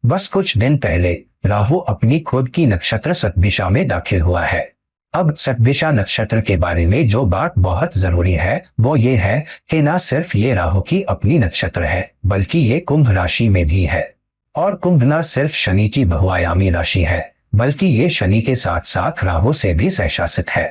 बस कुछ दिन पहले राहु अपनी खुद की नक्षत्र सतभिषा में दाखिल हुआ है। अब सतभिषा नक्षत्र के बारे में जो बात बहुत जरूरी है वो ये है कि ना सिर्फ ये राहु की अपनी नक्षत्र है बल्कि ये कुंभ राशि में भी है। और कुंभ न सिर्फ शनि की बहुआयामी राशि है बल्कि ये शनि के साथ साथ राहु से भी सहशासित है।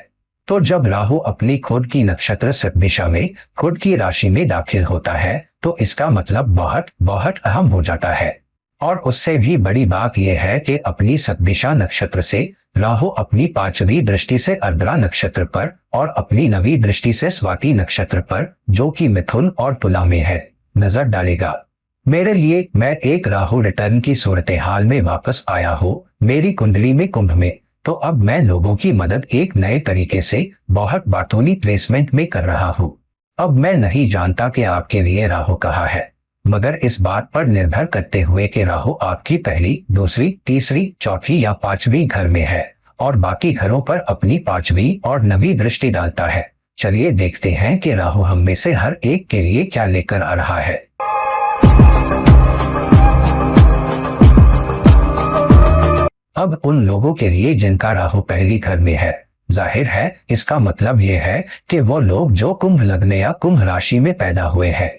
तो जब राहु अपनी खुद की नक्षत्र सतभिषा में खुद की राशि में दाखिल होता है तो इसका मतलब बहुत बहुत अहम हो जाता है। और उससे भी बड़ी बात यह है कि अपनी सतभिषा नक्षत्र से राहु अपनी 5वीं दृष्टि से आर्द्रा नक्षत्र पर और अपनी 9वीं दृष्टि से स्वाति नक्षत्र पर, जो कि मिथुन और तुला में है, नजर डालेगा। मेरे लिए मैं एक राहु रिटर्न की सूरत हाल में वापस आया हूँ मेरी कुंडली में कुंभ में। तो अब मैं लोगों की मदद एक नए तरीके से बहुत बातूनी प्लेसमेंट में कर रहा हूँ। अब मैं नहीं जानता कि आपके लिए राहु कहाँ है, मगर इस बात पर निर्भर करते हुए कि राहु आपकी पहली, दूसरी, तीसरी, चौथी या 5वीं घर में है और बाकी घरों पर अपनी 5वीं और 9वीं दृष्टि डालता है। चलिए देखते हैं कि राहु हम में से हर एक के लिए क्या लेकर आ रहा है। अब उन लोगों के लिए जिनका राहु पहली घर में है, जाहिर है इसका मतलब यह है कि वो लोग जो कुंभ लग्न या कुंभ राशि में पैदा हुए हैं।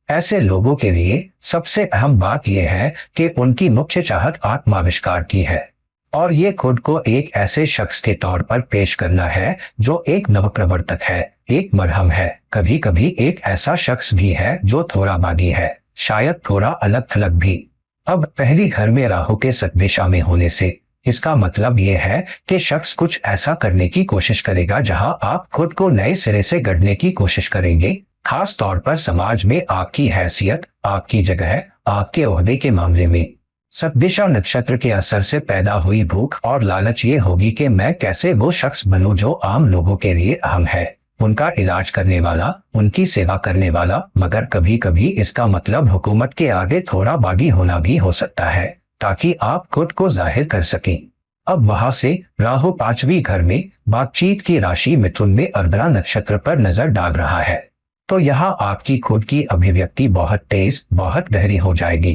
ऐसे लोगों के लिए सबसे अहम बात यह है कि उनकी मुख्य चाहत आत्माविष्कार की है और ये खुद को एक ऐसे शख्स के तौर पर पेश करना है जो एक नवप्रवर्तक है, एक मरहम है, कभी कभी एक ऐसा शख्स भी है जो थोड़ा बागी है, शायद थोड़ा अलग थलग भी। अब पहली घर में राहु के सतभिषा में होने से इसका मतलब यह है कि शख्स कुछ ऐसा करने की कोशिश करेगा जहां आप खुद को नए सिरे से गढ़ने की कोशिश करेंगे, खास तौर पर समाज में आपकी हैसियत, आपकी जगह, आपके ओहदे के मामले में। सतभिषा नक्षत्र के असर से पैदा हुई भूख और लालच ये होगी कि मैं कैसे वो शख्स बनूं जो आम लोगों के लिए अहम है, उनका इलाज करने वाला, उनकी सेवा करने वाला। मगर कभी कभी इसका मतलब हुकूमत के आगे थोड़ा बागी होना भी हो सकता है ताकि आप खुद को जाहिर कर सकें। अब वहां से राहु 5वीं घर में बातचीत की राशि मिथुन में आर्द्रा नक्षत्र पर नजर डाल रहा है। तो यहाँ आपकी खुद की अभिव्यक्ति बहुत तेज, बहुत गहरी हो जाएगी।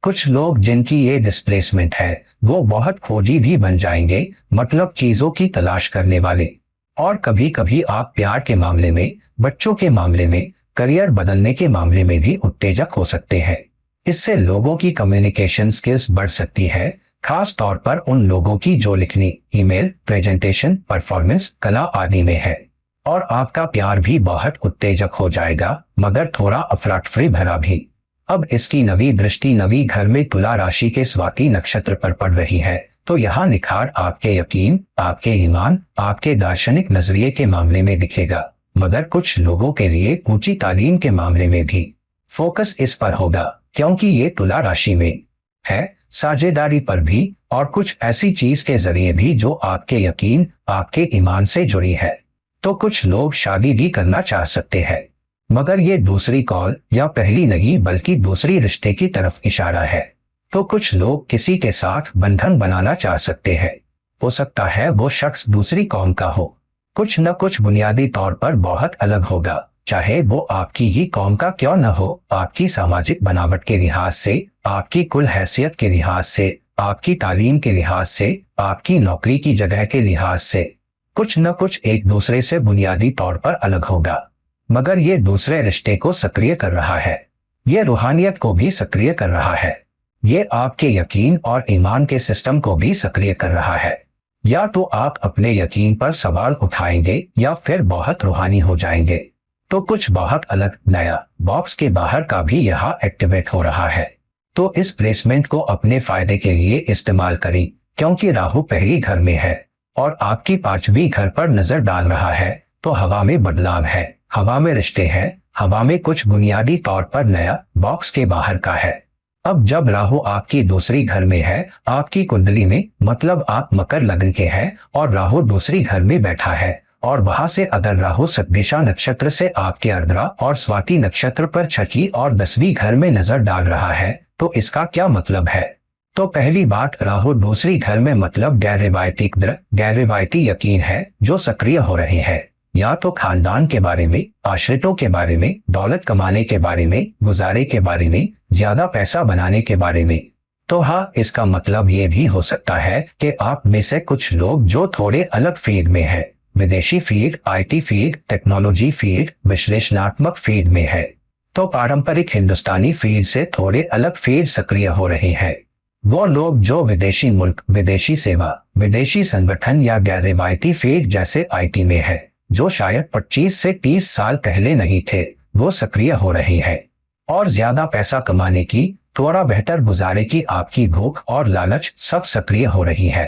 कुछ लोग जिनकी ये डिस्प्लेसमेंट है वो बहुत खोजी भी बन जाएंगे, मतलब चीजों की तलाश करने वाले। और कभी कभी आप प्यार के मामले में, बच्चों के मामले में, करियर बदलने के मामले में भी उत्तेजक हो सकते हैं। इससे लोगों की कम्युनिकेशन स्किल्स बढ़ सकती है, खास तौर पर उन लोगों की जो लिखनी, ईमेल, प्रेजेंटेशन, परफॉर्मेंस, कला आदि में है। और आपका प्यार भी बहुत उत्तेजक हो जाएगा, मगर थोड़ा अफरातफरी भरा भी। अब इसकी 9वीं दृष्टि 9वीं घर में तुला राशि के स्वाति नक्षत्र पर पड़ रही है, तो यहाँ निखार आपके यकीन, आपके ईमान, आपके दार्शनिक नजरिए के मामले में दिखेगा, मगर कुछ लोगों के लिए ऊंची तालीम के मामले में भी। फोकस इस पर होगा क्योंकि ये तुला राशि में है, साझेदारी पर भी और कुछ ऐसी चीज के जरिए भी जो आपके यकीन, आपके ईमान से जुड़ी है। तो कुछ लोग शादी भी करना चाह सकते हैं, मगर ये दूसरी कॉल या पहली नहीं बल्कि दूसरी रिश्ते की तरफ इशारा है। तो कुछ लोग किसी के साथ बंधन बनाना चाह सकते हैं, हो सकता है वो शख्स दूसरी कौम का हो, कुछ न कुछ बुनियादी तौर पर बहुत अलग होगा, चाहे वो आपकी ही कौम का क्यों न हो। आपकी सामाजिक बनावट के लिहाज से, आपकी कुल हैसियत के लिहाज से, आपकी तालीम के लिहाज से, आपकी नौकरी की जगह के लिहाज से, कुछ न कुछ एक दूसरे से बुनियादी तौर पर अलग होगा, मगर ये दूसरे रिश्ते को सक्रिय कर रहा है, ये रूहानियत को भी सक्रिय कर रहा है, ये आपके यकीन और ईमान के सिस्टम को भी सक्रिय कर रहा है। या तो आप अपने यकीन पर सवाल उठाएंगे या फिर बहुत रूहानी हो जाएंगे। तो कुछ बहुत अलग, नया, बॉक्स के बाहर का भी यहाँ एक्टिवेट हो रहा है। तो इस प्लेसमेंट को अपने फायदे के लिए इस्तेमाल करें, क्योंकि राहु पहली घर में है और आपकी 5वीं घर पर नजर डाल रहा है। तो हवा में बदलाव है, हवा में रिश्ते हैं, हवा में कुछ बुनियादी तौर पर नया, बॉक्स के बाहर का है। अब जब राहु आपकी दूसरी घर में है, आपकी कुंडली में, मतलब आप मकर लग्न के हैं और राहु दूसरी घर में बैठा है, और वहां से अगर राहु सतभिषा नक्षत्र से आपके आर्द्रा और स्वाति नक्षत्र पर 6वीं और 10वीं घर में नजर डाल रहा है, तो इसका क्या मतलब है? तो पहली बात, राहु दूसरी घर में मतलब गैर रिवायती कदर, गैर रिवायती यकीन है जो सक्रिय हो रहे हैं, या तो खानदान के बारे में, आश्रितों के बारे में, दौलत कमाने के बारे में, गुजारे के बारे में, ज्यादा पैसा बनाने के बारे में। तो हाँ, इसका मतलब ये भी हो सकता है कि आप में से कुछ लोग जो थोड़े अलग फील्ड में है, विदेशी field, IT field, technology field, विश्लेषणात्मक फील्ड में है, तो पारंपरिक हिंदुस्तानी फील्ड से थोड़े अलग फील्ड सक्रिय हो रही है। वो लोग जो विदेशी मुल्क, विदेशी सेवा, विदेशी संगठन या गैर रिवायती फील्ड जैसे आईटी में है, जो शायद 25 से 30 साल पहले नहीं थे, वो सक्रिय हो रही है। और ज्यादा पैसा कमाने की, थोड़ा बेहतर गुजारे की आपकी भूख और लालच सब सक्रिय हो रही है।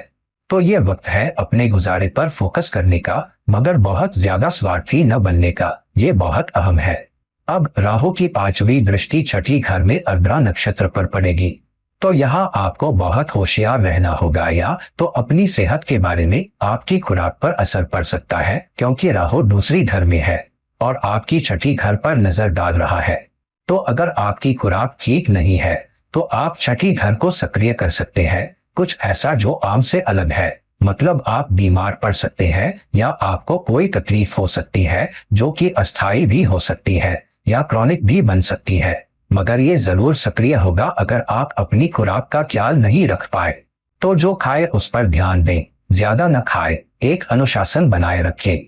तो ये वक्त है अपने गुजारे पर फोकस करने का, मगर बहुत ज्यादा स्वार्थी न बनने का। ये बहुत अहम है। अब राहु की 5वीं दृष्टि छठी घर में अर्द्रा नक्षत्र पर पड़ेगी, तो यहाँ आपको बहुत होशियार रहना होगा, या तो अपनी सेहत के बारे में आपकी खुराक पर असर पड़ सकता है, क्योंकि राहु दूसरी घर में है और आपकी छठी घर पर नजर डाल रहा है। तो अगर आपकी खुराक ठीक नहीं है तो आप छठी घर को सक्रिय कर सकते हैं, कुछ ऐसा जो आम से अलग है। मतलब आप बीमार पड़ सकते हैं, या आपको कोई तकलीफ हो सकती है जो कि अस्थायी भी हो सकती है या क्रॉनिक भी बन सकती है, मगर ये जरूर सक्रिय होगा अगर आप अपनी खुराक का ख्याल नहीं रख पाए। तो जो खाए उस पर ध्यान दें, ज्यादा न खाए, एक अनुशासन बनाए रखें।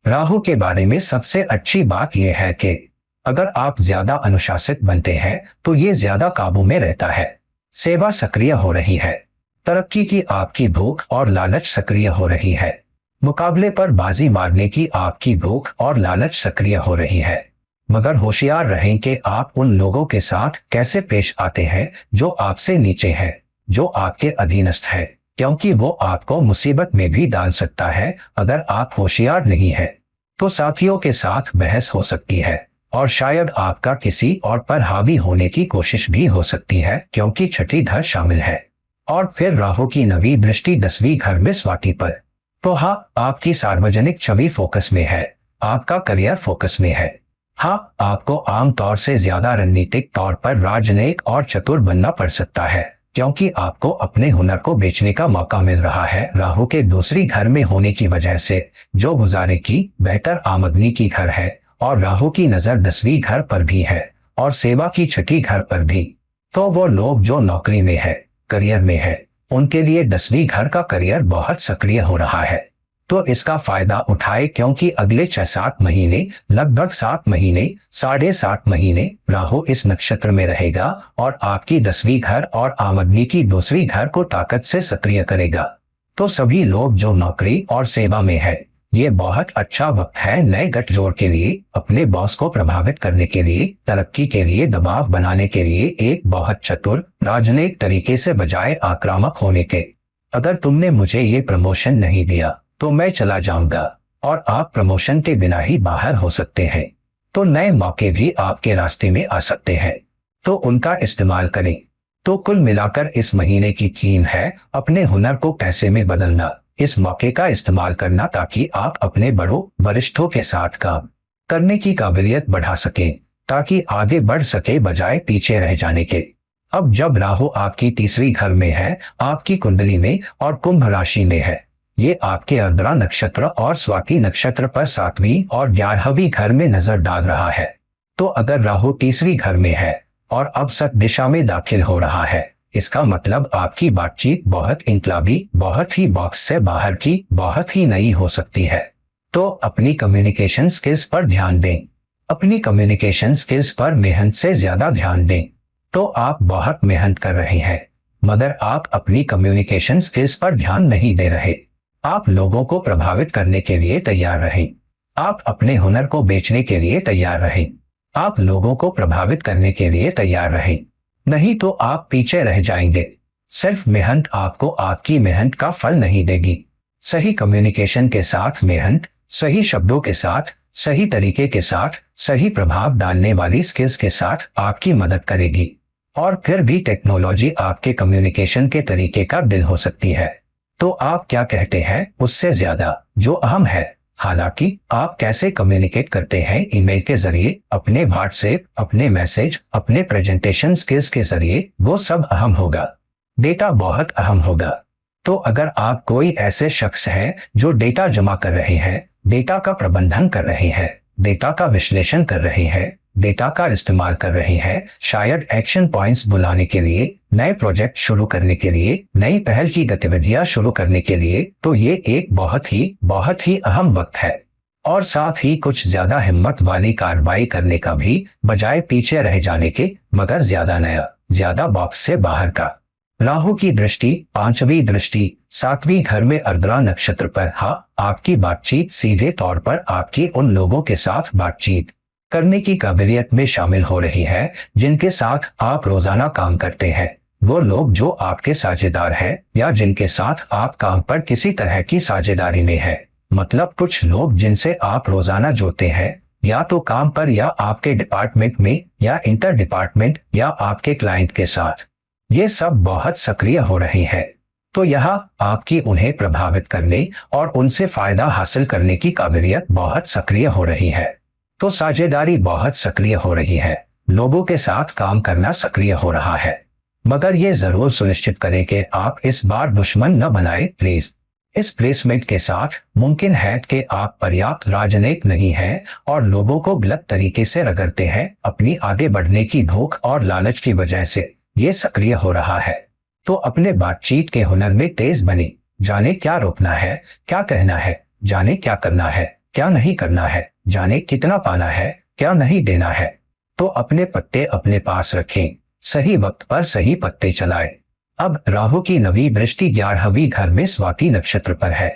राहु के बारे में सबसे अच्छी बात यह है कि अगर आप ज्यादा अनुशासित बनते हैं तो ये ज्यादा काबू में रहता है। सेवा सक्रिय हो रही है, तरक्की की आपकी भूख और लालच सक्रिय हो रही है, मुकाबले पर बाजी मारने की आपकी भूख और लालच सक्रिय हो रही है। मगर होशियार रहें कि आप उन लोगों के साथ कैसे पेश आते हैं जो आपसे नीचे हैं, जो आपके अधीनस्थ है, क्योंकि वो आपको मुसीबत में भी डाल सकता है अगर आप होशियार नहीं है। तो साथियों के साथ बहस हो सकती है और शायद आपका किसी और पर हावी होने की कोशिश भी हो सकती है, क्योंकि छठी घर शामिल है। और फिर राहु की 9वीं दृष्टि 10वीं घर में स्वाति पर। तो हाँ, आपकी सार्वजनिक छवि फोकस में है, आपका करियर फोकस में है। हाँ, आपको आमतौर से ज्यादा रणनीतिक तौर पर राजनयिक और चतुर बनना पड़ सकता है, क्योंकि आपको अपने हुनर को बेचने का मौका मिल रहा है राहु के दूसरी घर में होने की वजह से, जो गुजारे की, बेहतर आमदनी की घर है। और राहु की नजर 10वीं घर पर भी है और सेवा की छठी घर पर भी। तो वो लोग जो नौकरी में है, करियर में है, उनके लिए 10वीं घर का करियर बहुत सक्रिय हो रहा है। तो इसका फायदा उठाए, क्योंकि अगले 6-7 महीने, लगभग 7 महीने, 7.5 महीने राहु इस नक्षत्र में रहेगा और आपकी 10वीं घर और आमदनी की दूसरी घर को ताकत से सक्रिय करेगा। तो सभी लोग जो नौकरी और सेवा में है, ये बहुत अच्छा वक्त है नए गठजोड़ के लिए, अपने बॉस को प्रभावित करने के लिए, तरक्की के लिए दबाव बनाने के लिए एक बहुत चतुर राजनयिक तरीके से, बजाय आक्रामक होने के। अगर तुमने मुझे ये प्रमोशन नहीं दिया तो मैं चला जाऊंगा, और आप प्रमोशन के बिना ही बाहर हो सकते हैं। तो नए मौके भी आपके रास्ते में आ सकते हैं, तो उनका इस्तेमाल करें। तो कुल मिलाकर इस महीने की थीम है अपने हुनर को पैसे में बदलना, इस मौके का इस्तेमाल करना ताकि आप अपने बड़ों, वरिष्ठों के साथ काम करने की काबिलियत बढ़ा सकें, ताकि आगे बढ़ सके बजाय पीछे रह जाने के। अब जब राहु आपकी तीसरी घर में है, आपकी कुंडली में, और कुंभ राशि में है, ये आपके अर्द्रा नक्षत्र और स्वाति नक्षत्र पर 7वीं और 11वीं घर में नजर डाल रहा है। तो अगर राहु तीसरी घर में है और अब सत दिशा में दाखिल हो रहा है, इसका मतलब आपकी बातचीत बहुत इनकलाबी, बहुत ही बॉक्स से बाहर की, बहुत ही नई हो सकती है। तो अपनी कम्युनिकेशन स्किल्स पर ध्यान दें, अपनी कम्युनिकेशन स्किल्स पर मेहनत से ज्यादा ध्यान दें। तो आप बहुत मेहनत कर रहे हैं, मगर आप अपनी कम्युनिकेशन स्किल्स पर ध्यान नहीं दे रहे। आप लोगों को प्रभावित करने के लिए तैयार रहें, आप अपने हुनर को बेचने के लिए तैयार रहें, आप लोगों को प्रभावित करने के लिए तैयार रहें, नहीं तो आप पीछे रह जाएंगे। सिर्फ मेहनत आपको आपकी मेहनत का फल नहीं देगी। सही कम्युनिकेशन के साथ मेहनत, सही शब्दों के साथ, सही तरीके के साथ, सही प्रभाव डालने वाली स्किल्स के साथ आपकी मदद करेगी। और फिर भी टेक्नोलॉजी आपके कम्युनिकेशन के तरीके का दिल हो सकती है। तो आप क्या कहते हैं उससे ज्यादा जो अहम है, हालांकि आप कैसे कम्युनिकेट करते हैं ईमेल के जरिए, अपने व्हाट्सएप, अपने मैसेज, अपने प्रेजेंटेशन स्किल्स के जरिए, वो सब अहम होगा। डेटा बहुत अहम होगा। तो अगर आप कोई ऐसे शख्स हैं जो डेटा जमा कर रहे हैं, डेटा का प्रबंधन कर रहे हैं, डेटा का विश्लेषण कर रहे हैं, डेटा का इस्तेमाल कर रहे हैं, शायद एक्शन पॉइंट्स बुलाने के लिए, नए प्रोजेक्ट शुरू करने के लिए, नई पहल की गतिविधियां शुरू करने के लिए, तो ये एक बहुत ही अहम वक्त है। और साथ ही कुछ ज्यादा हिम्मत वाली कार्रवाई करने का भी, बजाय पीछे रह जाने के, मगर ज्यादा नया, ज्यादा बॉक्स से बाहर का। राहु की दृष्टि, पांचवी दृष्टि, सातवीं घर में आर्द्रा नक्षत्र पर। हाँ, आपकी बातचीत सीधे तौर पर आपकी उन लोगों के साथ बातचीत करने की काबिलियत में शामिल हो रही है जिनके साथ आप रोजाना काम करते हैं। वो लोग जो आपके साझेदार हैं या जिनके साथ आप काम पर किसी तरह की साझेदारी में है। मतलब कुछ लोग जिनसे आप रोजाना जुड़ते हैं, या तो काम पर या आपके डिपार्टमेंट में या इंटर डिपार्टमेंट या आपके क्लाइंट के साथ, ये सब बहुत सक्रिय हो रहे हैं। तो यहाँ आपकी उन्हें प्रभावित करने और उनसे फायदा हासिल करने की काबिलियत बहुत सक्रिय हो रही है। तो साझेदारी बहुत सक्रिय हो रही है, लोगों के साथ काम करना सक्रिय हो रहा है। मगर ये जरूर सुनिश्चित करें कि आप इस बार दुश्मन न बनाए प्लीज। इस प्लेसमेंट के साथ मुमकिन है कि आप पर्याप्त राजनयिक नहीं हैं और लोगों को गलत तरीके से रगड़ते हैं अपनी आगे बढ़ने की भूख और लालच की वजह से। ये सक्रिय हो रहा है। तो अपने बातचीत के हुनर में तेज बने, जाने क्या रोकना है, क्या कहना है, जाने क्या करना है, क्या नहीं करना है, जाने कितना पाना है, क्या नहीं देना है। तो अपने पत्ते अपने पास रखें, सही वक्त पर सही पत्ते चलाएं। अब राहु की नवी दृष्टि 11वीं घर में स्वाति नक्षत्र पर है।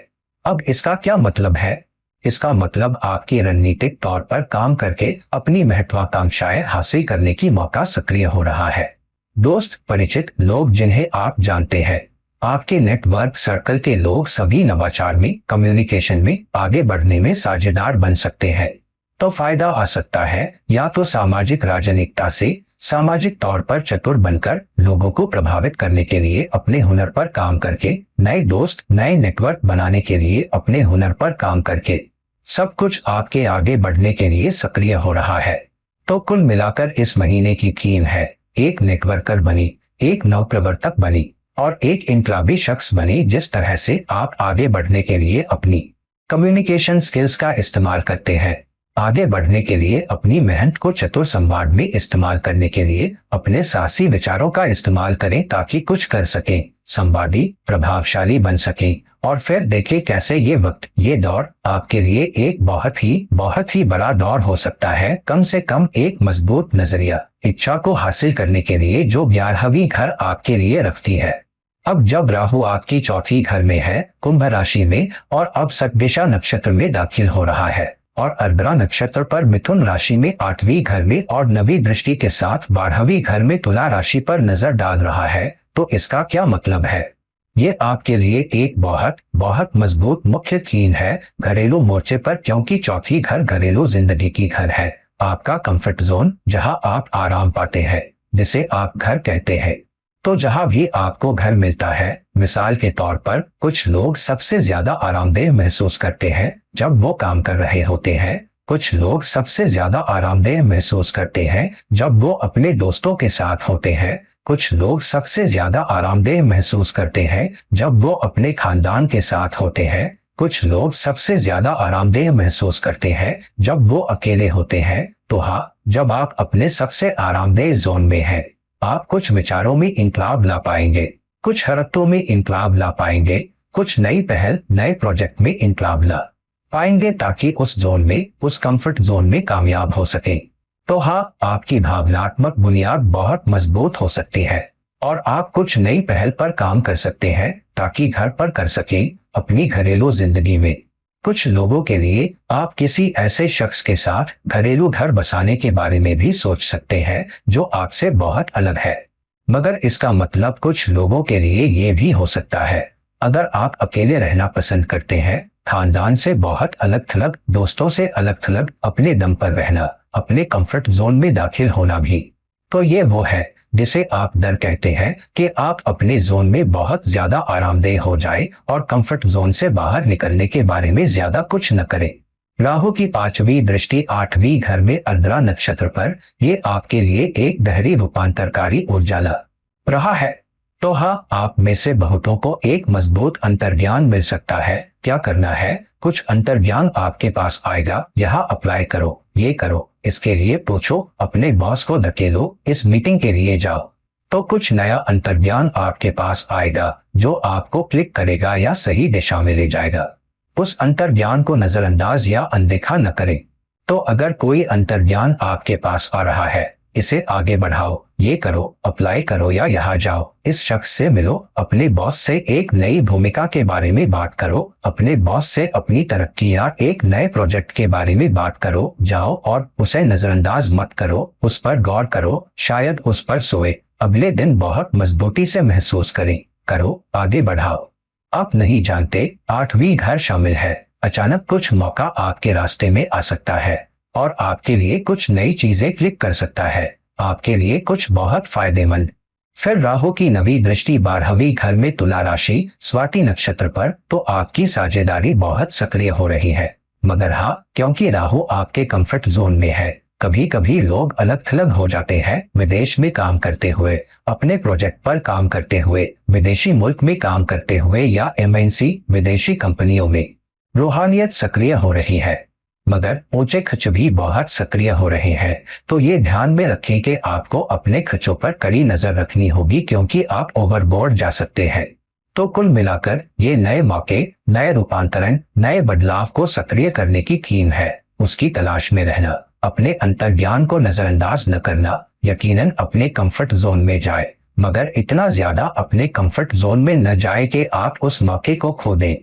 अब इसका क्या मतलब है? इसका मतलब आपकी रणनीतिक तौर पर काम करके अपनी महत्वाकांक्षाएं हासिल करने की मौका सक्रिय हो रहा है। दोस्त, परिचित लोग जिन्हें आप जानते हैं, आपके नेटवर्क सर्कल के लोग सभी नवाचार में, कम्युनिकेशन में आगे बढ़ने में साझेदार बन सकते हैं। तो फायदा आ सकता है या तो सामाजिक राजनीतिकता से, सामाजिक तौर पर चतुर बनकर लोगों को प्रभावित करने के लिए अपने हुनर पर काम करके, नए दोस्त, नए नेटवर्क बनाने के लिए अपने हुनर पर काम करके, सब कुछ आपके आगे बढ़ने के लिए सक्रिय हो रहा है। तो कुल मिलाकर इस महीने की थीम है, एक नेटवर्कर बनी, एक नवप्रवर्तक बनी और एक इनकलाबी शख्स बनी। जिस तरह से आप आगे बढ़ने के लिए अपनी कम्युनिकेशन स्किल्स का इस्तेमाल करते हैं, आगे बढ़ने के लिए अपनी मेहनत को चतुर संवाद में इस्तेमाल करने के लिए अपने साहसी विचारों का इस्तेमाल करें ताकि कुछ कर सकें, संवादी, प्रभावशाली बन सकें। और फिर देखें कैसे ये वक्त, ये दौर आपके लिए एक बहुत ही बड़ा दौर हो सकता है। कम से कम एक मजबूत नजरिया, इच्छा को हासिल करने के लिए जो 11वीं घर आपके लिए रखती है। अब जब राहु आपकी चौथी घर में है, कुंभ राशि में, और अब सतभिषा नक्षत्र में दाखिल हो रहा है और आर्द्रा नक्षत्र पर मिथुन राशि में 8वीं घर में और नवी दृष्टि के साथ 12वीं घर में तुला राशि पर नजर डाल रहा है, तो इसका क्या मतलब है? ये आपके लिए एक बहुत मजबूत मुख्य थीम है घरेलू मोर्चे पर, क्योंकि चौथी घर घरेलू जिंदगी की घर है, आपका कंफर्ट जोन, जहां आप आराम पाते हैं, जिसे आप घर कहते हैं। तो जहां भी आपको घर मिलता है, मिसाल के तौर पर कुछ लोग सबसे ज्यादा आरामदेह महसूस करते हैं जब वो काम कर रहे होते हैं, कुछ लोग सबसे ज्यादा आरामदेह महसूस करते हैं जब वो अपने दोस्तों के साथ होते हैं, कुछ लोग सबसे ज्यादा आरामदेह महसूस करते हैं जब वो अपने खानदान के साथ होते हैं, कुछ लोग सबसे ज्यादा आरामदेह महसूस करते हैं जब वो अकेले होते हैं। तो हाँ, जब आप अपने सबसे आरामदेह जोन में हैं, आप कुछ विचारों में इनकलाब ला पाएंगे, कुछ हरकतों में इनकलाब ला पाएंगे, कुछ नई पहल, नए प्रोजेक्ट में इनकलाब ला पाएंगे ताकि उस जोन में, उस कंफर्ट जोन में कामयाब हो सके। तो हाँ, आपकी भावनात्मक बुनियाद बहुत मजबूत हो सकती है और आप कुछ नई पहल पर काम कर सकते हैं ताकि घर पर कर सकें, अपनी घरेलू जिंदगी में। कुछ लोगों के लिए आप किसी ऐसे शख्स के साथ घरेलू घर बसाने के बारे में भी सोच सकते हैं जो आपसे बहुत अलग है। मगर इसका मतलब कुछ लोगों के लिए ये भी हो सकता है, अगर आप अकेले रहना पसंद करते हैं, खानदान से बहुत अलग थलग, दोस्तों से अलग थलग, अपने दम पर रहना, अपने कंफर्ट जोन में दाखिल होना भी, तो ये वो है जिसे आप डर कहते हैं कि आप अपने जोन में बहुत ज्यादा आरामदेह हो जाए और कंफर्ट जोन से बाहर निकलने के बारे में ज्यादा कुछ न करें। राहु की 5वीं दृष्टि 8वीं घर में आर्द्रा नक्षत्र पर, ये आपके लिए एक गहरी रूपांतरकारी ऊर्जा ला रहा है। तो हाँ, आप में से बहुतों को एक मजबूत अंतर्ज्ञान मिल सकता है। क्या करना है? कुछ अंतर्ज्ञान आपके पास आएगा, यहाँ अप्लाई करो, ये करो, इसके लिए पूछो, अपने बॉस को धकेलो, इस मीटिंग के लिए जाओ। तो कुछ नया अंतर्ज्ञान आपके पास आएगा जो आपको क्लिक करेगा या सही दिशा में ले जाएगा। उस अंतर्ज्ञान को नजरअंदाज या अनदेखा न करें। तो अगर कोई अंतर्ज्ञान आपके पास आ रहा है, इसे आगे बढ़ाओ, ये करो, अप्लाई करो या यहाँ जाओ, इस शख्स से मिलो, अपने बॉस से एक नई भूमिका के बारे में बात करो, अपने बॉस से अपनी तरक्की या एक नए प्रोजेक्ट के बारे में बात करो, जाओ और उसे नजरअंदाज मत करो, उस पर गौर करो, शायद उस पर सोए, अगले दिन बहुत मजबूती से महसूस करें, करो, आगे बढ़ाओ। आप नहीं जानते 8वीं घर शामिल है। अचानक कुछ मौका आपके रास्ते में आ सकता है और आपके लिए कुछ नई चीजें क्लिक कर सकता है, आपके लिए कुछ बहुत फायदेमंद। फिर राहु की नवी दृष्टि 12वीं घर में तुला राशि स्वाति नक्षत्र पर, तो आपकी साझेदारी बहुत सक्रिय हो रही है। मगर हाँ, क्योंकि राहु आपके कंफर्ट जोन में है, कभी कभी लोग अलग थलग हो जाते हैं। विदेश में काम करते हुए, अपने प्रोजेक्ट पर काम करते हुए, विदेशी मुल्क में काम करते हुए या एमएनसी विदेशी कंपनियों में रूहानियत सक्रिय हो रही है, मगर ऊंचे खर्च भी बहुत सक्रिय हो रहे हैं। तो ये ध्यान में रखें कि आपको अपने खर्चों पर कड़ी नजर रखनी होगी, क्योंकि आप ओवरबोर्ड जा सकते हैं। तो कुल मिलाकर ये नए मौके, नए रूपांतरण, नए बदलाव को सक्रिय करने की थीम है। उसकी तलाश में रहना, अपने अंतर्ज्ञान को नजरअंदाज न करना, यकीनन अपने कंफर्ट जोन में जाए, मगर इतना ज्यादा अपने कंफर्ट जोन में न जाए कि आप उस मौके को खो दें।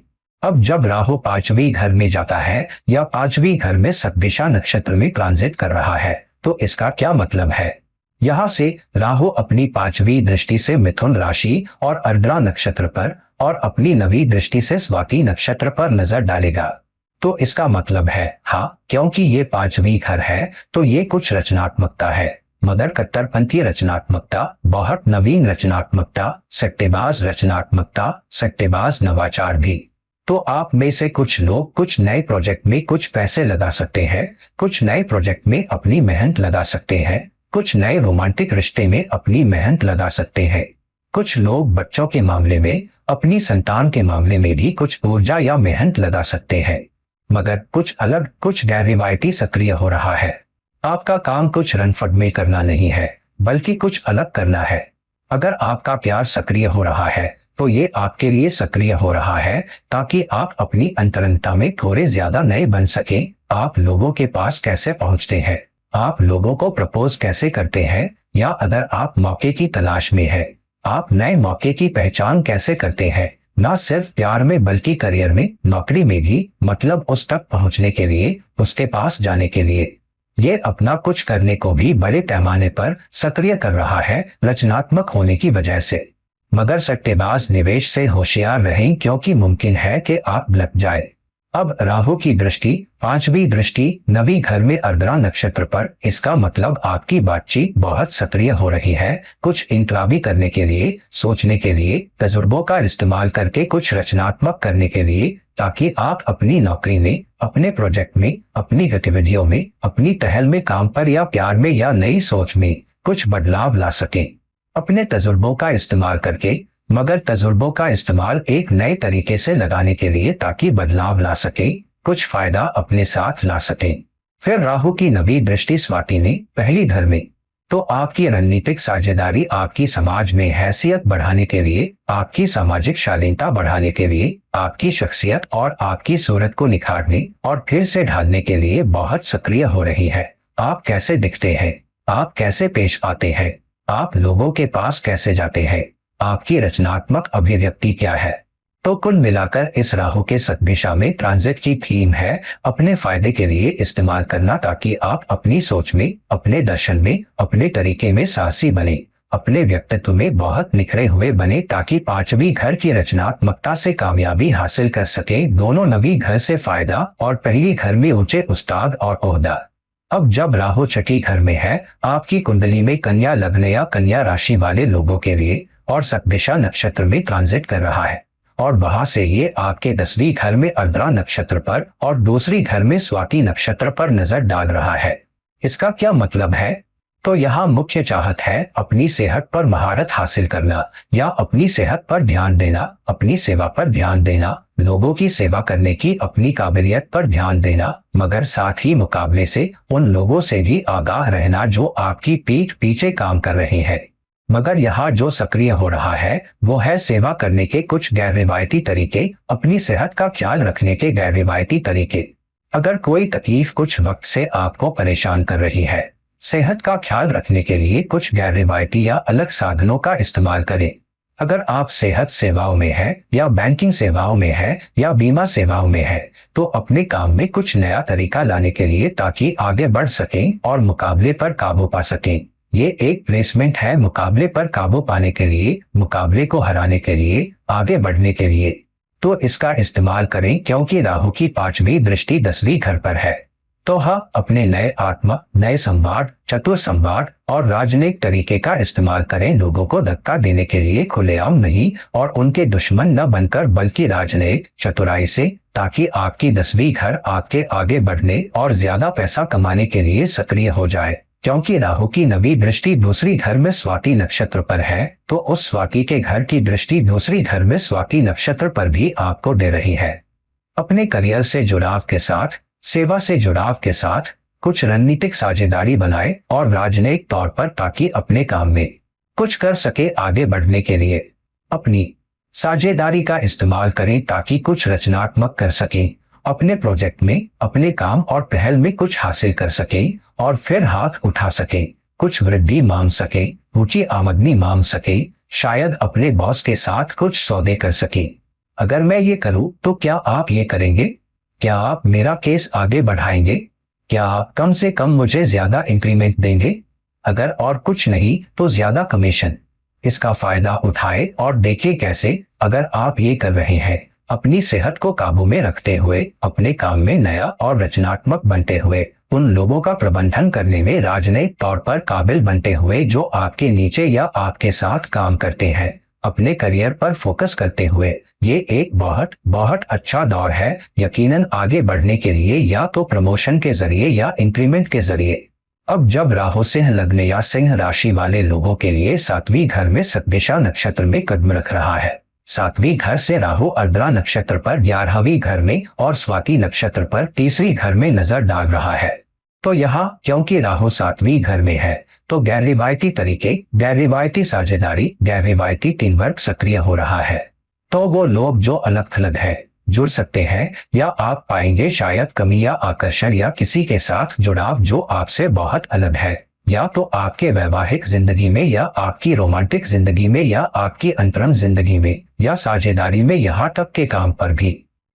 अब जब राहु 5वीं घर में जाता है या 5वीं घर में सतभिषा नक्षत्र में ट्रांजिट कर रहा है, तो इसका क्या मतलब है? यहाँ से राहु अपनी 5वीं दृष्टि से मिथुन राशि और आर्द्रा नक्षत्र पर और अपनी 9वीं दृष्टि से स्वाति नक्षत्र पर नजर डालेगा। तो इसका मतलब है, हाँ, क्योंकि ये 5वीं घर है तो ये कुछ रचनात्मकता है, मगर कट्टरपंथी रचनात्मकता, बहुत नवीन रचनात्मकता, सट्टेबाज रचनात्मकता, सट्टेबाज नवाचार भी। तो आप में से कुछ लोग कुछ नए प्रोजेक्ट में कुछ पैसे लगा सकते हैं, कुछ नए प्रोजेक्ट में अपनी मेहनत लगा सकते हैं, कुछ नए रोमांटिक रिश्ते में अपनी मेहनत लगा सकते हैं। कुछ लोग बच्चों के मामले में, अपनी संतान के मामले में भी कुछ ऊर्जा या मेहनत लगा सकते हैं। मगर कुछ अलग, कुछ गैर रिवायती सक्रिय हो रहा है। आपका काम कुछ रनफट में करना नहीं है, बल्कि कुछ अलग करना है। अगर आपका प्यार सक्रिय हो रहा है तो ये आपके लिए सक्रिय हो रहा है ताकि आप अपनी अंतरंगता में थोड़े ज्यादा नए बन सकें। आप लोगों के पास कैसे पहुंचते हैं, आप लोगों को प्रपोज कैसे करते हैं, या अगर आप मौके की तलाश में है, आप नए मौके की पहचान कैसे करते हैं, ना सिर्फ प्यार में बल्कि करियर में, नौकरी में भी, मतलब उस तक पहुंचने के लिए, उसके पास जाने के लिए। ये अपना कुछ करने को भी बड़े पैमाने पर सक्रिय कर रहा है रचनात्मक होने की वजह से। मगर सट्टेबाज निवेश से होशियार रहें, क्योंकि मुमकिन है कि आप लग जाए। अब राहु की दृष्टि, 5वीं दृष्टि 9वीं घर में आर्द्रा नक्षत्र पर, इसका मतलब आपकी बातचीत बहुत सक्रिय हो रही है, कुछ इनकलाबी करने के लिए, सोचने के लिए, तजुर्बों का इस्तेमाल करके कुछ रचनात्मक करने के लिए, ताकि आप अपनी नौकरी में, अपने प्रोजेक्ट में, अपनी गतिविधियों में, अपनी टहल में, काम पर या प्यार में या नई सोच में कुछ बदलाव ला सकें अपने तजुर्बों का इस्तेमाल करके, मगर तजुर्बों का इस्तेमाल एक नए तरीके से लगाने के लिए, ताकि बदलाव ला सके, कुछ फायदा अपने साथ ला सके। फिर राहु की 9वीं दृष्टि स्वाति ने पहली घर में, तो आपकी रणनीतिक साझेदारी आपकी समाज में हैसियत बढ़ाने के लिए, आपकी सामाजिक शालीनता बढ़ाने के लिए, आपकी शख्सियत और आपकी सूरत को निखारने और फिर से ढालने के लिए बहुत सक्रिय हो रही है। आप कैसे दिखते हैं, आप कैसे पेश आते हैं, आप लोगों के पास कैसे जाते हैं, आपकी रचनात्मक अभिव्यक्ति क्या है। तो कुल मिलाकर इस राहु के सतभिषा में ट्रांजिट की थीम है अपने फायदे के लिए इस्तेमाल करना, ताकि आप अपनी सोच में, अपने दर्शन में, अपने तरीके में साहसी बने, अपने व्यक्तित्व में बहुत निखरे हुए बने, ताकि 5वीं घर की रचनात्मकता से कामयाबी हासिल कर सके, दोनों 9वीं घर से फायदा और पहली घर में ऊंचे उस्ताद और ओहदा। अब जब राहु 6ठी घर में है आपकी कुंडली में कन्या लग्न या कन्या राशि वाले लोगों के लिए, और सतभिषा नक्षत्र में ट्रांजिट कर रहा है, और वहां से ये आपके 10वीं घर में आर्द्रा नक्षत्र पर और दूसरी घर में स्वाति नक्षत्र पर नजर डाल रहा है। इसका क्या मतलब है? तो यहाँ मुख्य चाहत है अपनी सेहत पर महारत हासिल करना या अपनी सेहत पर ध्यान देना, अपनी सेवा पर ध्यान देना, लोगों की सेवा करने की अपनी काबिलियत पर ध्यान देना, मगर साथ ही मुकाबले से उन लोगों से भी आगाह रहना जो आपकी पीठ पीछे काम कर रहे हैं। मगर यहाँ जो सक्रिय हो रहा है वो है सेवा करने के कुछ गैर रिवायती तरीके, अपनी सेहत का ख्याल रखने के गैर रिवायती तरीके। अगर कोई तकलीफ कुछ वक्त से आपको परेशान कर रही है, सेहत का ख्याल रखने के लिए कुछ गैर रिवायती या अलग साधनों का इस्तेमाल करें। अगर आप सेहत सेवाओं में हैं या बैंकिंग सेवाओं में हैं या बीमा सेवाओं में हैं, तो अपने काम में कुछ नया तरीका लाने के लिए ताकि आगे बढ़ सकें और मुकाबले पर काबू पा सकें। ये एक प्लेसमेंट है मुकाबले पर काबू पाने के लिए, मुकाबले को हराने के लिए, आगे बढ़ने के लिए। तो इसका इस्तेमाल करें क्योंकि राहु की 5वीं दृष्टि 10वीं घर पर है। तो हाँ, अपने नए आत्मा, नए संवाद, चतुर संवाद और राजनयिक तरीके का इस्तेमाल करें, लोगों को धक्का देने के लिए खुलेआम नहीं और उनके दुश्मन न बनकर, बल्कि राजनयिक चतुराई से, ताकि आपकी 10वीं घर आपके आगे बढ़ने और ज्यादा पैसा कमाने के लिए सक्रिय हो जाए। क्योंकि राहु की 9वीं दृष्टि दूसरी घर में स्वाति नक्षत्र पर है, तो उस स्वाति के घर की दृष्टि दूसरी घर में स्वाति नक्षत्र पर भी आपको दे रही है। अपने करियर से जुड़ाव के साथ, सेवा से जुड़ाव के साथ कुछ रणनीतिक साझेदारी बनाए और राजनयिक तौर पर, ताकि अपने काम में कुछ कर सके, आगे बढ़ने के लिए अपनी साझेदारी का इस्तेमाल करें ताकि कुछ रचनात्मक कर सकें, अपने प्रोजेक्ट में, अपने काम और पहल में कुछ हासिल कर सकें और फिर हाथ उठा सकें, कुछ वृद्धि मांग सकें, ऊंची आमदनी मांग सकें, शायद अपने बॉस के साथ कुछ सौदे कर सकें। अगर मैं ये करूं तो क्या आप ये करेंगे? क्या आप मेरा केस आगे बढ़ाएंगे? क्या आप कम से कम मुझे ज्यादा इंक्रीमेंट देंगे? अगर और कुछ नहीं तो ज्यादा कमीशन। इसका फायदा उठाए और देखिए कैसे। अगर आप ये कर रहे हैं, अपनी सेहत को काबू में रखते हुए, अपने काम में नया और रचनात्मक बनते हुए, उन लोगों का प्रबंधन करने में राजनयिक तौर पर काबिल बनते हुए जो आपके नीचे या आपके साथ काम करते हैं, अपने करियर पर फोकस करते हुए, ये एक बहुत बहुत अच्छा दौर है यकीनन आगे बढ़ने के लिए, या तो प्रमोशन के जरिए या इंक्रीमेंट के जरिए। अब जब राहु सिंह लग्न या सिंह राशि वाले लोगों के लिए 7वीं घर में सतभिषा नक्षत्र में कदम रख रहा है, 7वीं घर से राहु अर्द्रा नक्षत्र पर 11वीं घर में और स्वाति नक्षत्र पर 3री घर में नजर डाल रहा है। तो यहाँ क्योंकि राहु 7वीं घर में है, तो गैर रिवायती तरीके, गैर रिवायती साझेदारी, गैर रिवायती टीम वर्क सक्रिय हो रहा है। तो वो लोग जो अलग थलग है जुड़ सकते हैं, या आप पाएंगे शायद कमी या आकर्षण या किसी के साथ जुड़ाव जो आपसे बहुत अलग है, या तो आपके वैवाहिक जिंदगी में, या आपकी रोमांटिक जिंदगी में, या आपकी अंतरंग जिंदगी में, या साझेदारी में, यहाँ तक के काम पर भी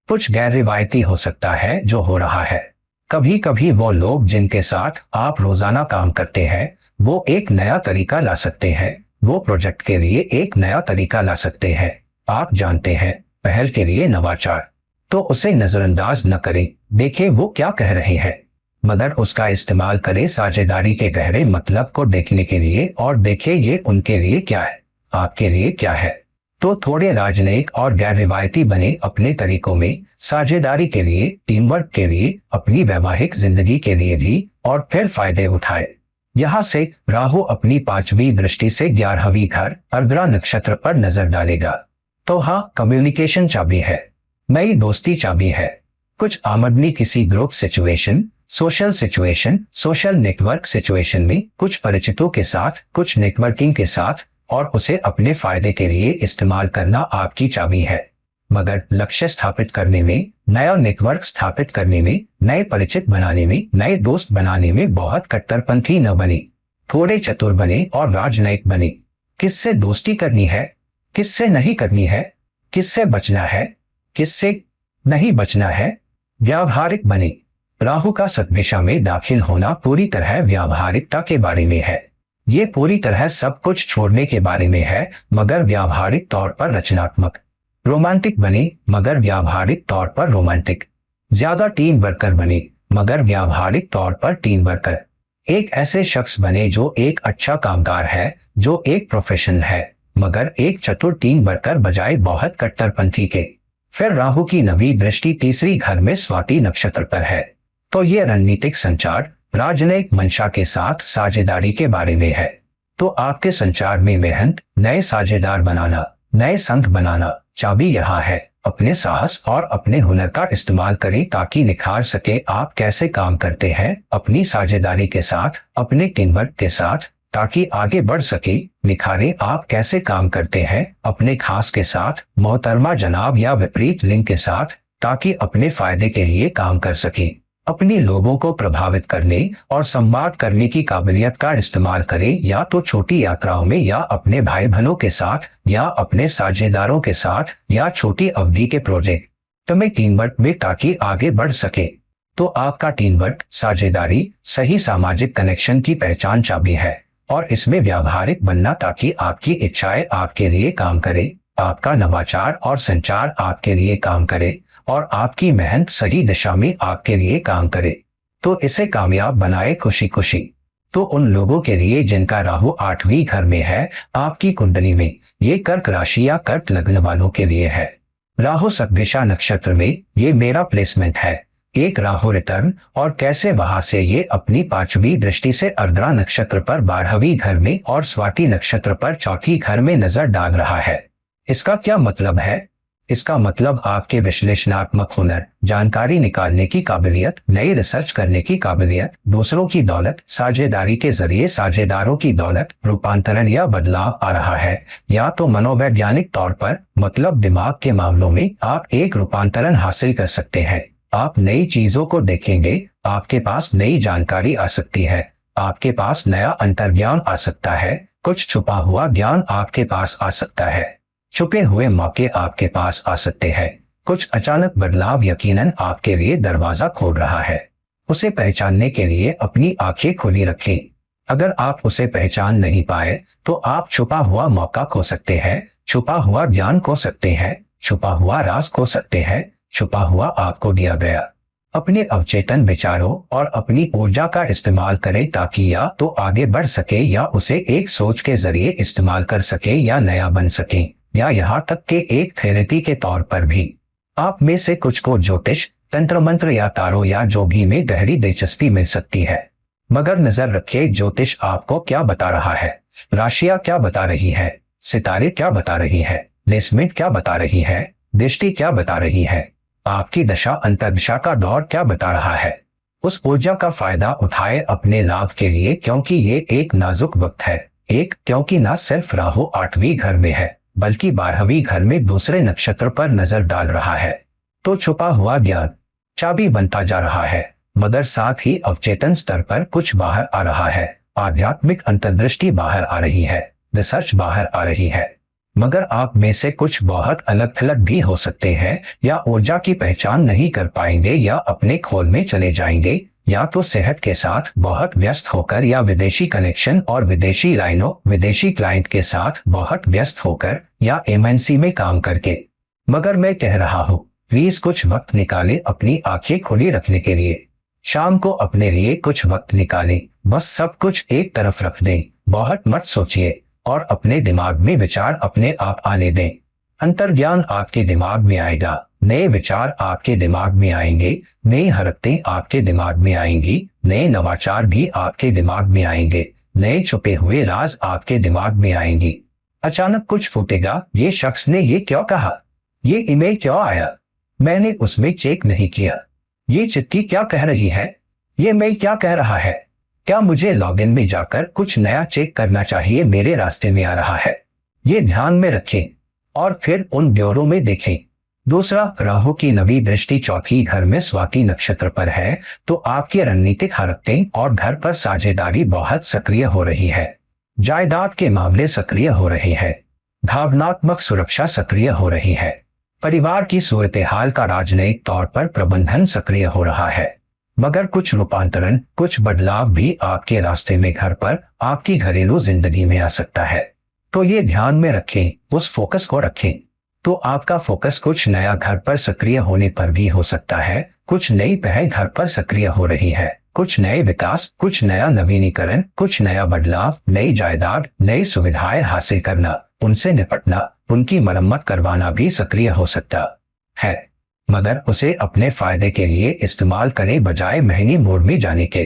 कुछ गैर रिवायती हो सकता है जो हो रहा है। कभी कभी वो लोग जिनके साथ आप रोजाना काम करते हैं वो एक नया तरीका ला सकते हैं, वो प्रोजेक्ट के लिए एक नया तरीका ला सकते हैं। आप जानते हैं, पहल के लिए नवाचार, तो उसे नजरअंदाज न करें। देखें वो क्या कह रहे हैं, मगर उसका इस्तेमाल करें साझेदारी के गहरे मतलब को देखने के लिए, और देखें ये उनके लिए क्या है, आपके लिए क्या है। तो थोड़े राजनयिक और गैर रिवायती बने अपने तरीकों में, साझेदारी के लिए, टीम वर्क के लिए, अपनी वैवाहिक जिंदगी के लिए भी, और फिर फायदे उठाए। यहाँ से राहु अपनी 5वीं दृष्टि से 11वीं घर अर्द्रा नक्षत्र पर नजर डालेगा। तो हाँ, कम्युनिकेशन चाबी है, नई दोस्ती चाबी है, कुछ आमदनी किसी group situation, social situation, social network situation में, कुछ परिचितों के साथ, कुछ नेटवर्किंग के साथ, और उसे अपने फायदे के लिए इस्तेमाल करना आपकी चाबी है। मगर लक्ष्य स्थापित करने में, नया नेटवर्क स्थापित करने में, नए परिचित बनाने में, नए दोस्त बनाने में बहुत कट्टरपंथी न बने, थोड़े चतुर बने और राजनयिक बने। किससे दोस्ती करनी है, किससे नहीं करनी है, किससे बचना है, किससे नहीं बचना है, व्यावहारिक बने। राहु का सतभिषा में दाखिल होना पूरी तरह व्यावहारिकता के बारे में है। ये पूरी तरह सब कुछ छोड़ने के बारे में है, मगर व्यावहारिक तौर पर रचनात्मक। रोमांटिक बने मगर व्यावहारिक तौर पर रोमांटिक। ज्यादा टीम वर्कर बने मगर व्यावहारिक तौर पर टीम वर्कर। एक ऐसे शख्स बने जो एक अच्छा कामगार है, जो एक प्रोफेशनल है, मगर एक चतुर टीम वर्कर बजाय बहुत कट्टरपंथी के। फिर राहु की 9वीं दृष्टि 3री घर में स्वाति नक्षत्र पर है, तो ये रणनीतिक संचार, राजनयिक मंशा के साथ साझेदारी के बारे में है। तो आपके संचार में मेहनत, नए साझेदार बनाना, नए संघ बनाना, चाबी यहाँ है। अपने साहस और अपने हुनर का इस्तेमाल करें ताकि निखार सके आप कैसे काम करते हैं अपनी साझेदारी के साथ, अपने टीमवर्क के साथ, ताकि आगे बढ़ सके। निखारें आप कैसे काम करते हैं अपने खास के साथ, मोहतरमा जनाब या विपरीत लिंग के साथ, ताकि अपने फायदे के लिए काम कर सके। अपने लोगों को प्रभावित करने और संवाद करने की काबिलियत का इस्तेमाल करें, या तो छोटी यात्राओं में, या अपने भाई बहनों के साथ, या अपने साझेदारों के साथ, या छोटी अवधि के प्रोजेक्ट में टीम वर्क में, ताकि आगे बढ़ सके। तो आपका टीम वर्क, साझेदारी, सही सामाजिक कनेक्शन की पहचान चाबी है, और इसमें व्यावहारिक बनना ताकि आपकी इच्छाएं आपके लिए काम करे, आपका नवाचार और संचार आपके लिए काम करे, और आपकी मेहनत सही दिशा में आपके लिए काम करे। तो इसे कामयाब बनाए खुशी खुशी। तो उन लोगों के लिए जिनका राहु 8वीं घर में है आपकी कुंडली में, ये कर्क राशि या कर्क लग्न वालों के लिए है। राहु सतभिषा नक्षत्र में ये मेरा प्लेसमेंट है। एक राहु रिटर्न, और कैसे वहां से ये अपनी 5वीं दृष्टि से अर्द्रा नक्षत्र पर 12वीं घर में और स्वाति नक्षत्र पर 4थी घर में नजर डाल रहा है। इसका क्या मतलब है? इसका मतलब आपके विश्लेषणात्मक हुनर, जानकारी निकालने की काबिलियत, नई रिसर्च करने की काबिलियत, दूसरों की दौलत, साझेदारी के जरिए साझेदारों की दौलत, रूपांतरण या बदलाव आ रहा है। या तो मनोवैज्ञानिक तौर पर, मतलब दिमाग के मामलों में आप एक रूपांतरण हासिल कर सकते हैं। आप नई चीजों को देखेंगे, आपके पास नई जानकारी आ सकती है, आपके पास नया अंतर्ज्ञान आ सकता है, कुछ छुपा हुआ ज्ञान आपके पास आ सकता है, छुपे हुए मौके आपके पास आ सकते हैं, कुछ अचानक बदलाव यकीनन आपके लिए दरवाजा खोल रहा है। उसे पहचानने के लिए अपनी आंखें खुली रखें। अगर आप उसे पहचान नहीं पाए तो आप छुपा हुआ मौका खो सकते हैं, छुपा हुआ ज्ञान खो सकते हैं, छुपा हुआ राज खो सकते हैं, छुपा हुआ आपको दिया गया। अपने अवचेतन विचारों और अपनी ऊर्जा का इस्तेमाल करें ताकि या तो आगे बढ़ सके, या उसे एक सोच के जरिए इस्तेमाल कर सके, या नया बन सके, या यहाँ तक के एक थेरेपी के तौर पर भी। आप में से कुछ को ज्योतिष, तंत्र मंत्र या तारों या जो भी में गहरी दिलचस्पी मिल सकती है। मगर नजर रखिए ज्योतिष आपको क्या बता रहा है, राशियां क्या बता रही है, सितारे क्या बता रही है, प्लेसमेंट क्या बता रही है, दृष्टि क्या बता रही है, आपकी दशा अंतर्दशा का दौर क्या बता रहा है। उस ऊर्जा का फायदा उठाए अपने लाभ के लिए, क्योंकि ये एक नाजुक वक्त है। क्योंकि न सिर्फ राहु 8वीं घर में है बल्कि 12वीं घर में दूसरे नक्षत्र पर नजर डाल रहा है। तो छुपा हुआ ज्ञान चाबी बनता जा रहा है, मगर साथ ही अवचेतन स्तर पर कुछ बाहर आ रहा है। आध्यात्मिक अंतर्दृष्टि बाहर आ रही है, रिसर्च बाहर आ रही है। मगर आप में से कुछ बहुत अलग थलग भी हो सकते हैं, या ऊर्जा की पहचान नहीं कर पाएंगे, या अपने खोल में चले जाएंगे, या तो सेहत के साथ बहुत व्यस्त होकर, या विदेशी कनेक्शन और विदेशी लाइनों, विदेशी क्लाइंट के साथ बहुत व्यस्त होकर, या एमएनसी में काम करके। मगर मैं कह रहा हूँ प्लीज कुछ वक्त निकालें अपनी आंखें खुली रखने के लिए। शाम को अपने लिए कुछ वक्त निकालें, बस सब कुछ एक तरफ रख दें, बहुत मत सोचिए, और अपने दिमाग में विचार अपने आप आने दें। अंतर्ज्ञान आपके दिमाग में आएगा, नए विचार आपके दिमाग में आएंगे, नई हरकतें आपके दिमाग में आएंगी, नए नवाचार भी आपके दिमाग में आएंगे, नए छुपे हुए राज आपके दिमाग में आएंगी। अचानक कुछ फूटेगा, ये शख्स ने ये क्यों कहा, ये ईमेल क्यों आया, मैंने उसमें चेक नहीं किया, ये चिट्ठी क्या कह रही है, ये मेल क्या कह रहा है, क्या मुझे लॉगिन में जाकर कुछ नया चेक करना चाहिए, मेरे रास्ते में आ रहा है। ये ध्यान में रखें और फिर उन ब्योरों में देखें। दूसरा, राहु की नवी दृष्टि 4थी घर में स्वाति नक्षत्र पर है, तो आपकी रणनीतिक हरकतें और घर पर साझेदारी बहुत सक्रिय हो रही है। जायदाद के मामले सक्रिय हो रहे हैं, भावनात्मक सुरक्षा सक्रिय हो रही है, परिवार की सूरत हाल का राजनयिक तौर पर प्रबंधन सक्रिय हो रहा है। मगर कुछ रूपांतरण, कुछ बदलाव भी आपके रास्ते में घर पर, आपकी घरेलू जिंदगी में आ सकता है। तो ये ध्यान में रखें, उस फोकस को रखें। तो आपका फोकस कुछ नया घर पर सक्रिय होने पर भी हो सकता है, कुछ नई पहल घर पर सक्रिय हो रही है, कुछ नए विकास, कुछ नया नवीनीकरण, कुछ नया बदलाव, नई जायदाद, नई सुविधाएं हासिल करना, उनसे निपटना, उनकी मरम्मत करवाना भी सक्रिय हो सकता है। मगर उसे अपने फायदे के लिए इस्तेमाल करें बजाय महंगी मोड़ में जाने के।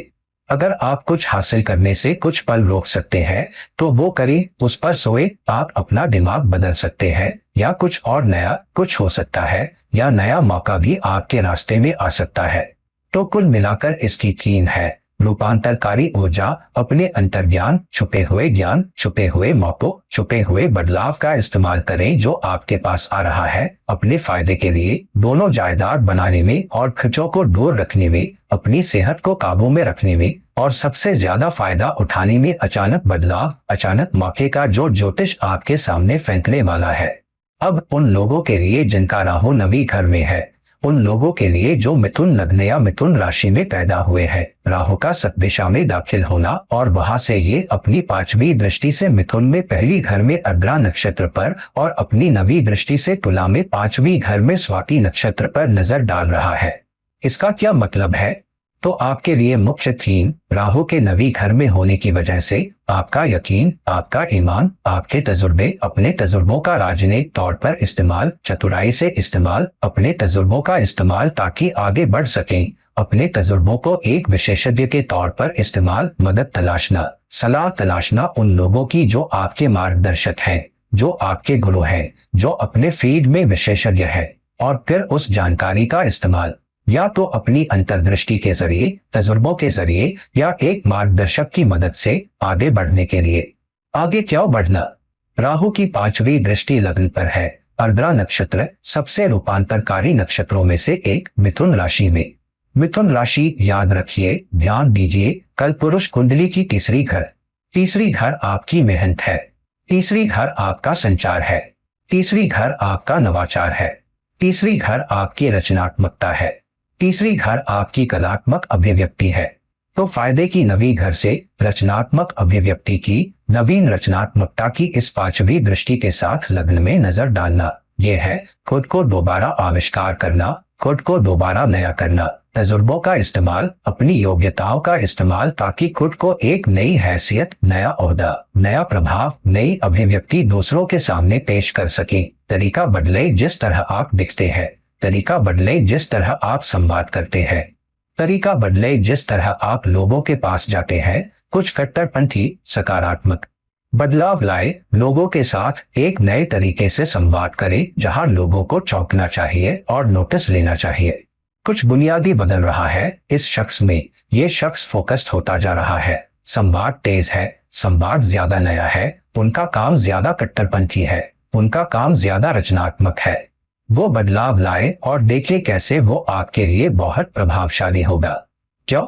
अगर आप कुछ हासिल करने से कुछ पल रोक सकते हैं तो वो करें, उस पर सोए। आप अपना दिमाग बदल सकते हैं या कुछ और नया कुछ हो सकता है, या नया मौका भी आपके रास्ते में आ सकता है। तो कुल मिलाकर इसकी थीम है रूपांतरकारी ऊर्जा, अपने अंतर्ज्ञान, छुपे हुए ज्ञान, छुपे हुए मौकों, छुपे हुए बदलाव का इस्तेमाल करें जो आपके पास आ रहा है अपने फायदे के लिए, दोनों जायदाद बनाने में और खर्चों को दूर रखने में, अपनी सेहत को काबू में रखने में और सबसे ज्यादा फायदा उठाने में। अचानक बदलाव, अचानक मौके का जो ज्योतिष आपके सामने फेंकने वाला है। अब उन लोगों के लिए जिनका राहु नवी घर में है, उन लोगों के लिए जो मिथुन लग्न या मिथुन राशि में पैदा हुए हैं, राहु का सतदिशा में दाखिल होना और वहां से ये अपनी 5वीं दृष्टि से मिथुन में पहली घर में अर्द्रा नक्षत्र पर और अपनी 9वीं दृष्टि से तुला में 5वीं घर में स्वाति नक्षत्र पर नजर डाल रहा है। इसका क्या मतलब है? तो आपके लिए मुख्य थीम राहु के 9वीं घर में होने की वजह से आपका यकीन, आपका ईमान, आपके तजुर्बे, अपने तजुर्बों का राजनीतिक तौर पर इस्तेमाल, चतुराई से इस्तेमाल, अपने तजुर्बों का इस्तेमाल ताकि आगे बढ़ सकें, अपने तजुर्बों को एक विशेषज्ञ के तौर पर इस्तेमाल, मदद तलाशना, सलाह तलाशना उन लोगों की जो आपके मार्गदर्शक हैं, जो आपके गुरु हैं, जो अपने फील्ड में विशेषज्ञ है, और फिर उस जानकारी का इस्तेमाल या तो अपनी अंतर्दृष्टि के जरिए, तजुर्बों के जरिए, या एक मार्गदर्शक की मदद से आगे बढ़ने के लिए। आगे क्यों बढ़ना? राहु की 5वीं दृष्टि लग्न पर है। अर्द्रा नक्षत्र सबसे रूपांतरकारी नक्षत्रों में से एक, मिथुन राशि में। मिथुन राशि याद रखिए, ध्यान दीजिए, कल पुरुष कुंडली की तीसरी घर। तीसरी घर आपकी मेहनत है, तीसरी घर आपका संचार है, तीसरी घर आपका नवाचार है, तीसरी घर आपकी रचनात्मकता है, तीसरी घर आपकी कलात्मक अभिव्यक्ति है। तो फायदे की 9वीं घर से रचनात्मक अभिव्यक्ति की, नवीन रचनात्मकता की इस 5वीं दृष्टि के साथ लग्न में नजर डालना, यह है खुद को दोबारा आविष्कार करना, खुद को दोबारा नया करना, तजुर्बों का इस्तेमाल, अपनी योग्यताओं का इस्तेमाल ताकि खुद को एक नई हैसियत, नया ओहदा, नया प्रभाव, नई अभिव्यक्ति दूसरों के सामने पेश कर सकें। तरीका बदले जिस तरह आप दिखते हैं, तरीका बदले जिस तरह आप संवाद करते हैं, तरीका बदले जिस तरह आप लोगों के पास जाते हैं। कुछ कट्टरपंथी सकारात्मक बदलाव लाए, लोगों के साथ एक नए तरीके से संवाद करें जहां लोगों को चौंकना चाहिए और नोटिस लेना चाहिए। कुछ बुनियादी बदल रहा है इस शख्स में, ये शख्स फोकस्ड होता जा रहा है, संवाद तेज है, संवाद ज्यादा नया है, उनका काम ज्यादा कट्टरपंथी है, उनका काम ज्यादा रचनात्मक है। वो बदलाव लाए और देखें कैसे वो आपके लिए बहुत प्रभावशाली होगा। क्यों?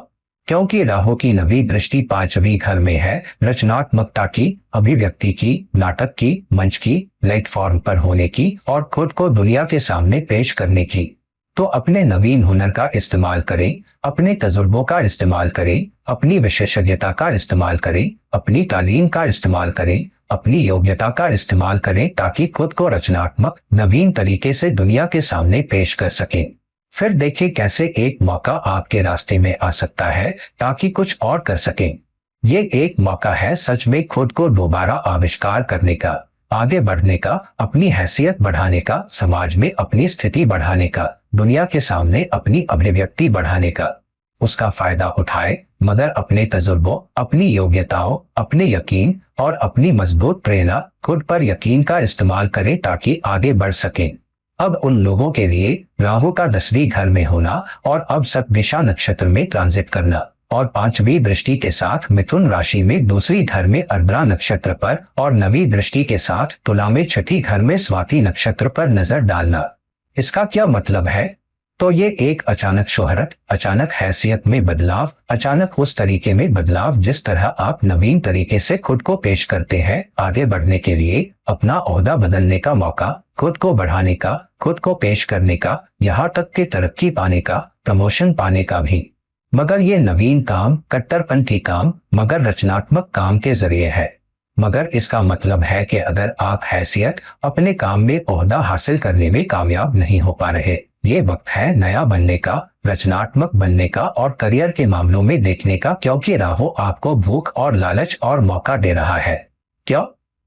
क्योंकि राहु की 9वीं दृष्टि 5वीं घर में है, रचनात्मकता की, अभिव्यक्ति की, नाटक की, मंच की, प्लेटफॉर्म पर होने की और खुद को दुनिया के सामने पेश करने की। तो अपने नवीन हुनर का इस्तेमाल करें, अपने तजुर्बों का इस्तेमाल करें, अपनी विशेषज्ञता का इस्तेमाल करें, अपनी तालीम का इस्तेमाल करें, अपनी योग्यता का इस्तेमाल करें ताकि खुद को रचनात्मक, नवीन तरीके से दुनिया के सामने पेश कर सकें। फिर देखें कैसे एक मौका आपके रास्ते में आ सकता है ताकि कुछ और कर सकें। ये एक मौका है सच में खुद को दोबारा आविष्कार करने का, आगे बढ़ने का, अपनी हैसियत बढ़ाने का, समाज में अपनी स्थिति बढ़ाने का, दुनिया के सामने अपनी अभिव्यक्ति बढ़ाने का। उसका फायदा उठाए, मगर अपने तजुर्बों, अपनी योग्यताओं, अपने यकीन और अपनी मजबूत प्रेरणा, खुद पर यकीन का इस्तेमाल करें ताकि आगे बढ़ सकें। अब उन लोगों के लिए राहु का 10वीं घर में होना और अब सतदिशा नक्षत्र में ट्रांजिट करना और 5वीं दृष्टि के साथ मिथुन राशि में दूसरी घर में अर्द्रा नक्षत्र पर और 9वीं दृष्टि के साथ तुला में 6ठी घर में स्वाति नक्षत्र पर नजर डालना। इसका क्या मतलब है? तो ये एक अचानक शोहरत, अचानक हैसियत में बदलाव, अचानक उस तरीके में बदलाव जिस तरह आप नवीन तरीके से खुद को पेश करते हैं, आगे बढ़ने के लिए, अपना ओहदा बदलने का मौका, खुद को बढ़ाने का, खुद को पेश करने का, यहाँ तक कि तरक्की पाने का, प्रमोशन पाने का भी। मगर ये नवीन काम, कट्टरपंथी काम, मगर रचनात्मक काम के जरिए है। मगर इसका मतलब है कि अगर आप हैसियत, अपने काम में ओहदा हासिल करने में कामयाब नहीं हो पा रहे, ये वक्त है नया बनने का, रचनात्मक बनने का और करियर के मामलों में देखने का, क्योंकि राहु आपको भूख और लालच और मौका दे रहा है। क्यों?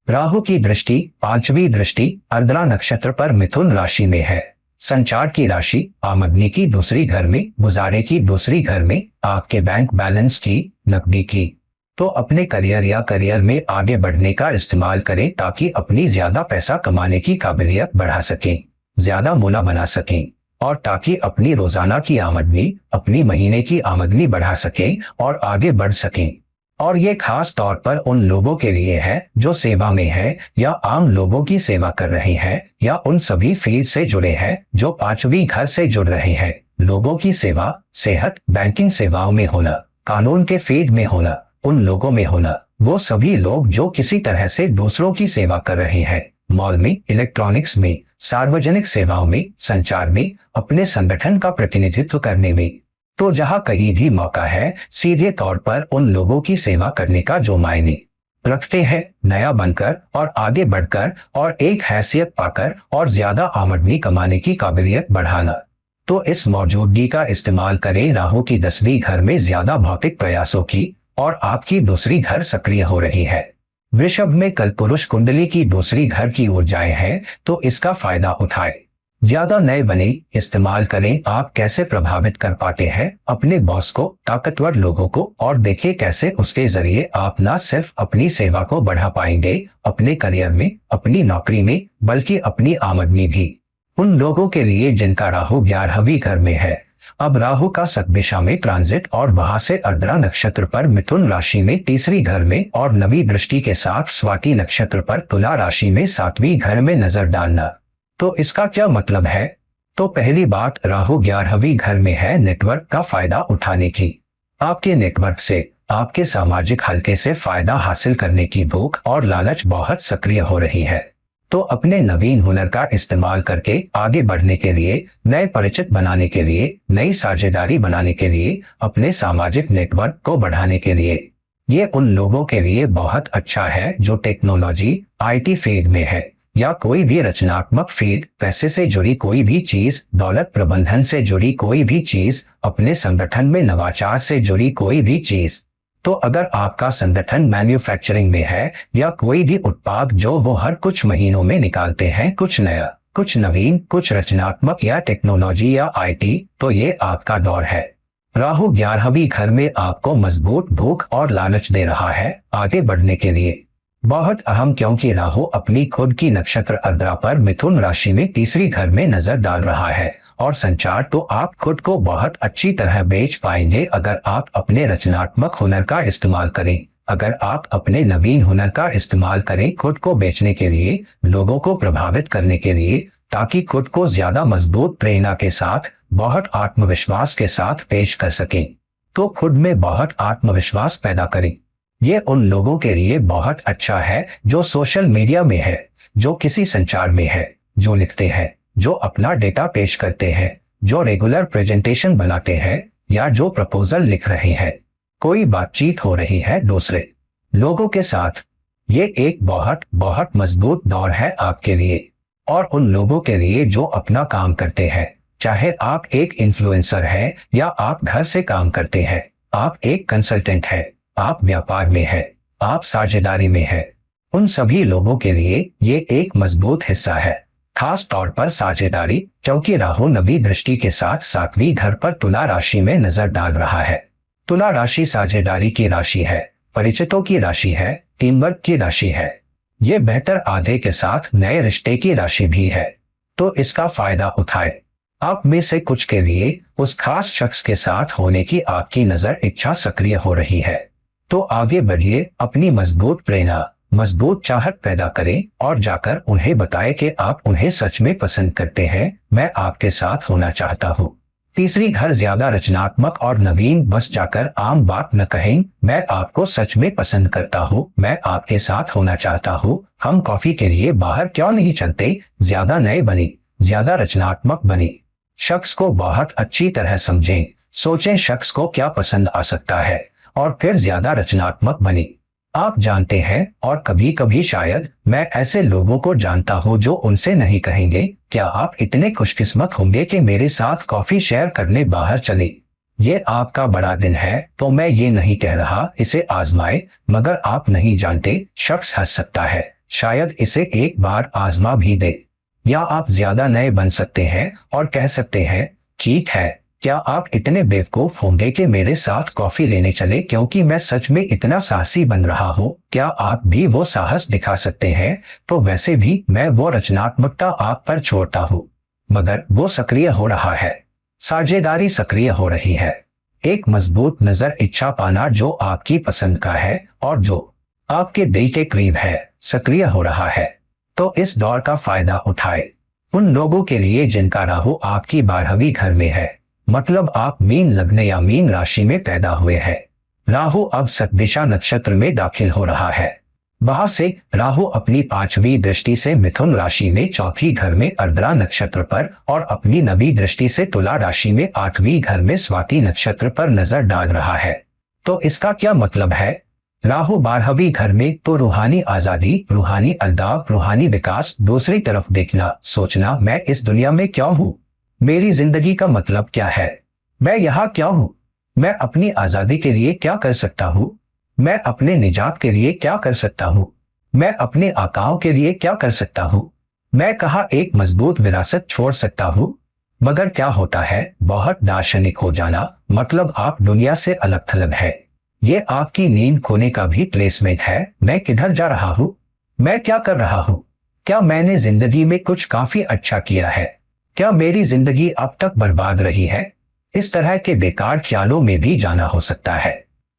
राहु की दृष्टि, 5वीं दृष्टि अर्द्रा नक्षत्र पर मिथुन राशि में है। संचार की राशि, आमदनी की दूसरी घर में, गुजारे की दूसरी घर में, आपके बैंक बैलेंस की, नकदी की। तो अपने करियर में आगे बढ़ने का इस्तेमाल करें ताकि अपनी ज्यादा पैसा कमाने की काबिलियत बढ़ा सकें, ज्यादा मुनाफा बना सकें, और ताकि अपनी रोजाना की आमदनी, अपनी महीने की आमदनी बढ़ा सकें और आगे बढ़ सकें। और ये खास तौर पर उन लोगों के लिए है जो सेवा में है या आम लोगों की सेवा कर रहे हैं या उन सभी फील्ड से जुड़े हैं जो पांचवी घर से जुड़ रहे हैं। लोगों की सेवा, सेहत, बैंकिंग सेवाओं में होना, कानून के फील्ड में होना, उन लोगों में होना, वो सभी लोग जो किसी तरह से दूसरों की सेवा कर रहे हैं, मॉल में, इलेक्ट्रॉनिक्स में, सार्वजनिक सेवाओं में, संचार में, अपने संगठन का प्रतिनिधित्व करने में। तो जहां कहीं भी मौका है, सीधे तौर पर उन लोगों की सेवा करने का जो मायने रखते हैं, नया बनकर और आगे बढ़कर और एक हैसियत पाकर और ज्यादा आमदनी कमाने की काबिलियत बढ़ाना। तो इस मौजूदगी का इस्तेमाल करें। राहु की 10वीं घर में ज्यादा भौतिक प्रयासों की और आपकी दूसरी घर सक्रिय हो रही है। वृषभ में कलपुरुष कुंडली की दूसरी घर की ऊर्जाएं हैं, तो इसका फायदा उठाएं। ज्यादा नए बने, इस्तेमाल करें आप कैसे प्रभावित कर पाते हैं अपने बॉस को, ताकतवर लोगों को, और देखें कैसे उसके जरिए आप न सिर्फ अपनी सेवा को बढ़ा पाएंगे अपने करियर में, अपनी नौकरी में, बल्कि अपनी आमदनी भी। उन लोगों के लिए जिनका राहु 11वीं घर में है, अब राहु का सतदिशा में ट्रांजिट और वहां से अर्द्रा नक्षत्र पर मिथुन राशि में तीसरी घर में और नवी दृष्टि के साथ स्वाति नक्षत्र पर तुला राशि में 7वीं घर में नजर डालना। तो इसका क्या मतलब है? तो पहली बात, राहु 11वीं घर में है नेटवर्क का फायदा उठाने की। आपके नेटवर्क से, आपके सामाजिक हल्के से फायदा हासिल करने की भूख और लालच बहुत सक्रिय हो रही है। तो अपने नवीन हुनर का इस्तेमाल करके आगे बढ़ने के लिए, नए परिचित बनाने के लिए, नई साझेदारी बनाने के लिए, अपने सामाजिक नेटवर्क को बढ़ाने के लिए, ये उन लोगों के लिए बहुत अच्छा है जो टेक्नोलॉजी, IT फील्ड में है या कोई भी रचनात्मक फील्ड, पैसे से जुड़ी कोई भी चीज, दौलत प्रबंधन से जुड़ी कोई भी चीज, अपने संगठन में नवाचार से जुड़ी कोई भी चीज। तो अगर आपका संगठन मैन्युफैक्चरिंग में है या कोई भी उत्पाद जो वो हर कुछ महीनों में निकालते हैं, कुछ नया, कुछ नवीन, कुछ रचनात्मक या टेक्नोलॉजी या IT, तो ये आपका दौर है। राहु 11वीं घर में आपको मजबूत भूख और लालच दे रहा है आगे बढ़ने के लिए। बहुत अहम, क्योंकि राहु अपनी खुद की नक्षत्र अर्द्रा पर मिथुन राशि में तीसरी घर में नजर डाल रहा है। और संचार, तो आप खुद को बहुत अच्छी तरह बेच पाएंगे अगर आप अपने रचनात्मक हुनर का इस्तेमाल करें, अगर आप अपने नवीन हुनर का इस्तेमाल करें खुद को बेचने के लिए, लोगों को प्रभावित करने के लिए, ताकि खुद को ज्यादा मजबूत प्रेरणा के साथ, बहुत आत्मविश्वास के साथ पेश कर सकें। तो खुद में बहुत आत्मविश्वास पैदा करें। ये उन लोगों के लिए बहुत अच्छा है जो सोशल मीडिया में है, जो किसी संचार में है, जो लिखते हैं, जो अपना डेटा पेश करते हैं, जो रेगुलर प्रेजेंटेशन बनाते हैं, या जो प्रपोजल लिख रहे हैं, कोई बातचीत हो रही है दूसरे लोगों के साथ। ये एक बहुत बहुत मजबूत दौर है आपके लिए। और उन लोगों के लिए जो अपना काम करते हैं, चाहे आप एक इन्फ्लुएंसर हैं या आप घर से काम करते हैं, आप एक कंसल्टेंट हैं, आप व्यापार में है, आप साझेदारी में है, उन सभी लोगों के लिए ये एक मजबूत हिस्सा है। खास तौर पर साझेदारी, क्योंकि राहु नवी दृष्टि के साथ 7वीं घर पर तुला राशि में नजर डाल रहा है। तुला राशि साझेदारी की राशि है, परिचितों की राशि है, टीम वर्क की राशि है। ये बेहतर आधे के साथ नए रिश्ते की राशि भी है। तो इसका फायदा उठाए। आप में से कुछ के लिए उस खास शख्स के साथ होने की आपकी नजर इच्छा सक्रिय हो रही है। तो आगे बढ़िए, अपनी मजबूत प्रेरणा, मजबूत चाहत पैदा करें और जाकर उन्हें बताएं कि आप उन्हें सच में पसंद करते हैं। मैं आपके साथ होना चाहता हूँ। तीसरी घर ज्यादा रचनात्मक और नवीन, बस जाकर आम बात न कहें, मैं आपको सच में पसंद करता हूँ, मैं आपके साथ होना चाहता हूँ, हम कॉफी के लिए बाहर क्यों नहीं चलते। ज्यादा नए बने, ज्यादा रचनात्मक बने, शख्स को बहुत अच्छी तरह समझें, सोचें शख्स को क्या पसंद आ सकता है और फिर ज्यादा रचनात्मक बने। आप जानते हैं, और कभी कभी शायद मैं ऐसे लोगों को जानता हूं जो उनसे नहीं कहेंगे, क्या आप इतने खुशकिस्मत होंगे कि मेरे साथ कॉफी शेयर करने बाहर चले। ये आपका बड़ा दिन है, तो मैं ये नहीं कह रहा इसे आजमाए, मगर आप नहीं जानते, शख्स हंस सकता है, शायद इसे एक बार आजमा भी दे। या आप ज्यादा नए बन सकते हैं और कह सकते हैं, ठीक है, क्या आप इतने बेवकूफ होंगे कि मेरे साथ कॉफी लेने चले क्योंकि मैं सच में इतना साहसी बन रहा हूँ? क्या आप भी वो साहस दिखा सकते हैं? तो वैसे भी मैं वो रचनात्मकता आप पर छोड़ता हूँ, मगर वो सक्रिय हो रहा है, साझेदारी सक्रिय हो रही है। एक मजबूत नजर इच्छा पाना जो आपकी पसंद का है और जो आपके दिल के करीब है, सक्रिय हो रहा है। तो इस दौर का फायदा उठाए। उन लोगों के लिए जिनका राहु आपकी 12वीं घर में है, मतलब आप मीन लग्न या मीन राशि में पैदा हुए हैं। राहु अब सतदिशा नक्षत्र में दाखिल हो रहा है। वहां से राहु अपनी 5वीं दृष्टि से मिथुन राशि में 4थी घर में अर्द्रा नक्षत्र पर और अपनी 9वीं दृष्टि से तुला राशि में 8वीं घर में स्वाति नक्षत्र पर नजर डाल रहा है। तो इसका क्या मतलब है? राहु 12वीं घर में तो रूहानी आजादी, रूहानी अलदाव, रूहानी विकास। दूसरी तरफ देखना, सोचना, मैं इस दुनिया में क्या हूँ? मेरी जिंदगी का मतलब क्या है? मैं यहाँ क्या हूँ? मैं अपनी आजादी के लिए क्या कर सकता हूँ? मैं अपने निजात के लिए क्या कर सकता हूँ? मैं अपने आकाओं के लिए क्या कर सकता हूँ? मैं कहाँ एक मजबूत विरासत छोड़ सकता हूँ? मगर क्या होता है, बहुत दार्शनिक हो जाना, मतलब आप दुनिया से अलग थलग है। ये आपकी नींद खोने का भी प्लेसमेंट है। मैं किधर जा रहा हूँ? मैं क्या कर रहा हूँ? क्या मैंने जिंदगी में कुछ काफी अच्छा किया है? क्या मेरी जिंदगी अब तक बर्बाद रही है? इस तरह के बेकार ख्यालों में भी जाना हो सकता है,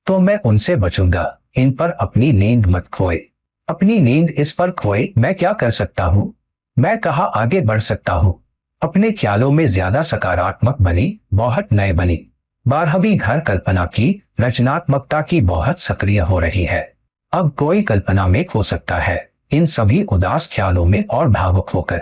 तो मैं उनसे बचूंगा। इन पर अपनी नींद मत खोए। अपनी नींद इस पर खोए, मैं क्या कर सकता हूँ? मैं कहाँ आगे बढ़ सकता हूँ? अपने ख्यालों में ज्यादा सकारात्मक बनी, बहुत नए बनी। 12वीं घर कल्पना की, रचनात्मकता की बहुत सक्रिय हो रही है। अब कोई कल्पना में खो सकता है, इन सभी उदास ख्यालों में और भावुक होकर।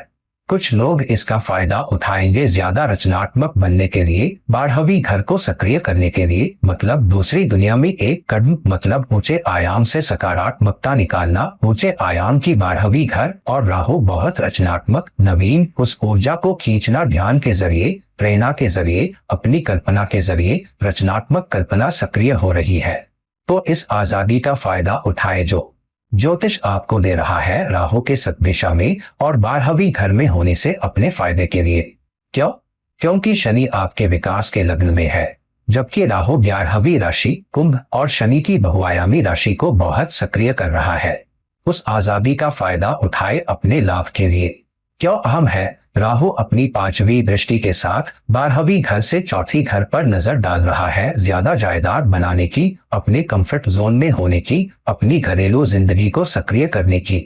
कुछ लोग इसका फायदा उठाएंगे ज्यादा रचनात्मक बनने के लिए, 12वीं घर को सक्रिय करने के लिए, मतलब दूसरी दुनिया में एक कदम, मतलब ऊंचे आयाम से सकारात्मकता निकालना। ऊंचे आयाम की 12वीं घर और राहु बहुत रचनात्मक, नवीन, उस ऊर्जा को खींचना ध्यान के जरिए, प्रेरणा के जरिए, अपनी कल्पना के जरिए। रचनात्मक कल्पना सक्रिय हो रही है। तो इस आजादी का फायदा उठाए जो ज्योतिष आपको दे रहा है राहु के सतदिशा में और 12वीं घर में होने से अपने फायदे के लिए। क्यों? क्योंकि शनि आपके विकास के लग्न में है, जबकि राहु 11वीं राशि कुंभ और शनि की बहुआयामी राशि को बहुत सक्रिय कर रहा है। उस आजादी का फायदा उठाए अपने लाभ के लिए। क्यों अहम है? राहु अपनी 5वीं दृष्टि के साथ 12वीं घर से 4थी घर पर नजर डाल रहा है, ज्यादा जायदाद बनाने की, अपने कंफर्ट जोन में होने की, अपनी घरेलू जिंदगी को सक्रिय करने की।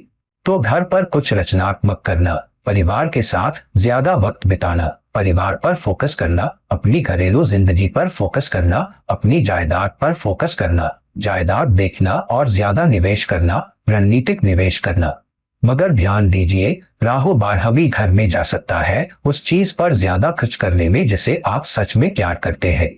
तो घर पर कुछ रचनात्मक करना, परिवार के साथ ज्यादा वक्त बिताना, परिवार पर फोकस करना, अपनी घरेलू जिंदगी पर फोकस करना, अपनी जायदाद पर फोकस करना, जायदाद देखना और ज्यादा निवेश करना, रणनीतिक निवेश करना। मगर ध्यान दीजिए, राहु 12वीं घर में जा सकता है उस चीज पर ज्यादा खर्च करने में जिसे आप सच में प्यार करते हैं।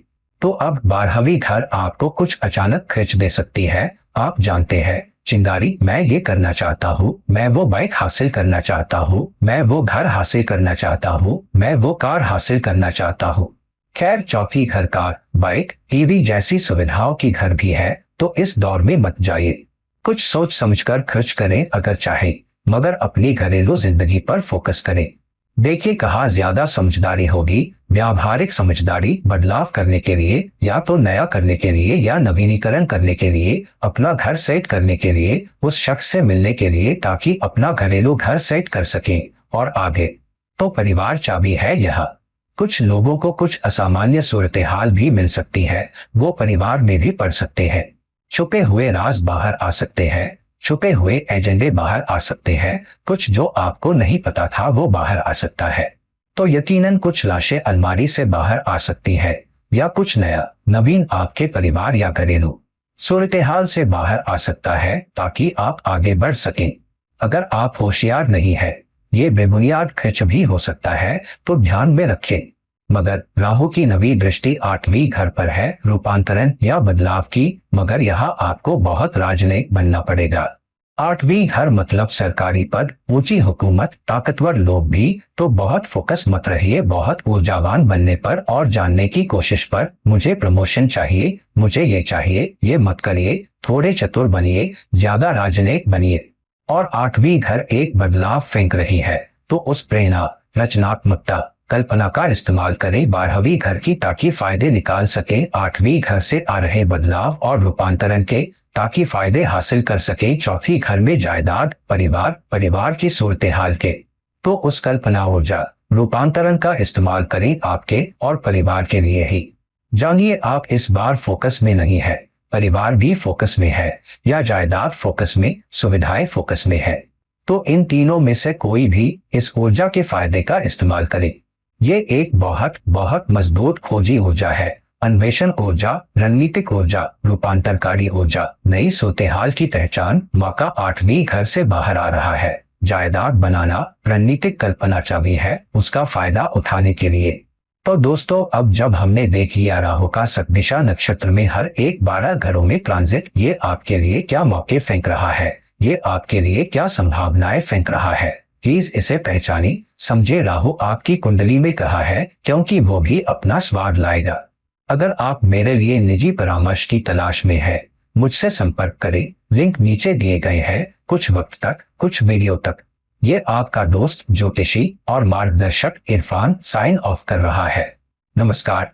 तो अब 12वीं घर आपको कुछ अचानक खर्च दे सकती है। आप जानते हैं, चिंगारी, मैं ये करना चाहता हूँ, मैं वो बाइक हासिल करना चाहता हूँ, मैं वो घर हासिल करना चाहता हूँ, मैं वो कार हासिल करना चाहता हूँ। खैर, 4थी घर कार, बाइक, टीवी जैसी सुविधाओं की घर भी है, तो इस दौर में मत जाइए। कुछ सोच समझकर खर्च करें अगर चाहे, मगर अपनी घरेलू जिंदगी पर फोकस करें। देखिए कहाँ ज्यादा समझदारी होगी, व्यावहारिक समझदारी, बदलाव करने के लिए, या तो नया करने के लिए या नवीनीकरण करने के लिए, अपना घर सेट करने के लिए, उस शख्स से मिलने के लिए ताकि अपना घरेलू घर सेट कर सकें और आगे। तो परिवार चाबी है यह। कुछ लोगों को कुछ असामान्य सूरत हाल भी मिल सकती है, वो परिवार में भी पड़ सकते हैं। छुपे हुए राज बाहर आ सकते हैं, छुपे हुए एजेंडे बाहर आ सकते हैं, कुछ जो आपको नहीं पता था वो बाहर आ सकता है। तो यकीनन कुछ लाशें अलमारी से बाहर आ सकती है, या कुछ नया, नवीन आपके परिवार या घरेलू सूरत-ए-हाल से बाहर आ सकता है ताकि आप आगे बढ़ सकें। अगर आप होशियार नहीं है, ये बेबुनियाद खर्च भी हो सकता है, तो ध्यान में रखें। मगर राहु की 9वीं दृष्टि 8वीं घर पर है, रूपांतरण या बदलाव की, मगर यहाँ आपको बहुत राजनयिक बनना पड़ेगा। 8वीं घर मतलब सरकारी पद, ऊंची हुकूमत, ताकतवर लोग भी। तो बहुत फोकस मत रहिए बहुत ऊर्जावान बनने पर और जानने की कोशिश पर। मुझे प्रमोशन चाहिए, मुझे ये चाहिए, ये मत करिए। थोड़े चतुर बनिए, ज्यादा राजनयिक बनिए। और 8वीं घर एक बदलाव फेंक रही है, तो उस प्रेरणा, रचनात्मकता, कल्पना का इस्तेमाल करें 12वीं घर की ताकि फायदे निकाल सके, 8वीं घर से आ रहे बदलाव और रूपांतरण के ताकि फायदे हासिल कर सके, चौथी घर में जायदाद, परिवार की सूरत हाल के। तो उस कल्पना ऊर्जा रूपांतरण का इस्तेमाल करें आपके और परिवार के लिए ही। जानिए आप इस बार फोकस में नहीं है, परिवार भी फोकस में है, या जायदाद फोकस में, सुविधाएं फोकस में है। तो इन तीनों में से कोई भी इस ऊर्जा के फायदे का इस्तेमाल करें। ये एक बहुत बहुत मजबूत खोजी ऊर्जा है, अन्वेषण ऊर्जा, रणनीतिक ऊर्जा, रूपांतरकारी ऊर्जा, नई सूरत-ए-हाल की पहचान। मौका 8वीं घर से बाहर आ रहा है, जायदाद बनाना, रणनीतिक कल्पना चाबी है उसका फायदा उठाने के लिए। तो दोस्तों, अब जब हमने देख लिया राहु का सतभिषा नक्षत्र में हर एक 12 घरों में ट्रांजिट, ये आपके लिए क्या मौके फेंक रहा है, ये आपके लिए क्या संभावनाएं फेंक रहा है, प्लीज इसे पहचानी, समझे। राहु आपकी कुंडली में कहा है क्योंकि वो भी अपना स्वाद लाएगा। अगर आप मेरे लिए निजी परामर्श की तलाश में है, मुझसे संपर्क करें, लिंक नीचे दिए गए हैं। कुछ वक्त तक, कुछ वीडियो तक। ये आपका दोस्त ज्योतिषी और मार्गदर्शक इरफान साइन ऑफ कर रहा है। नमस्कार।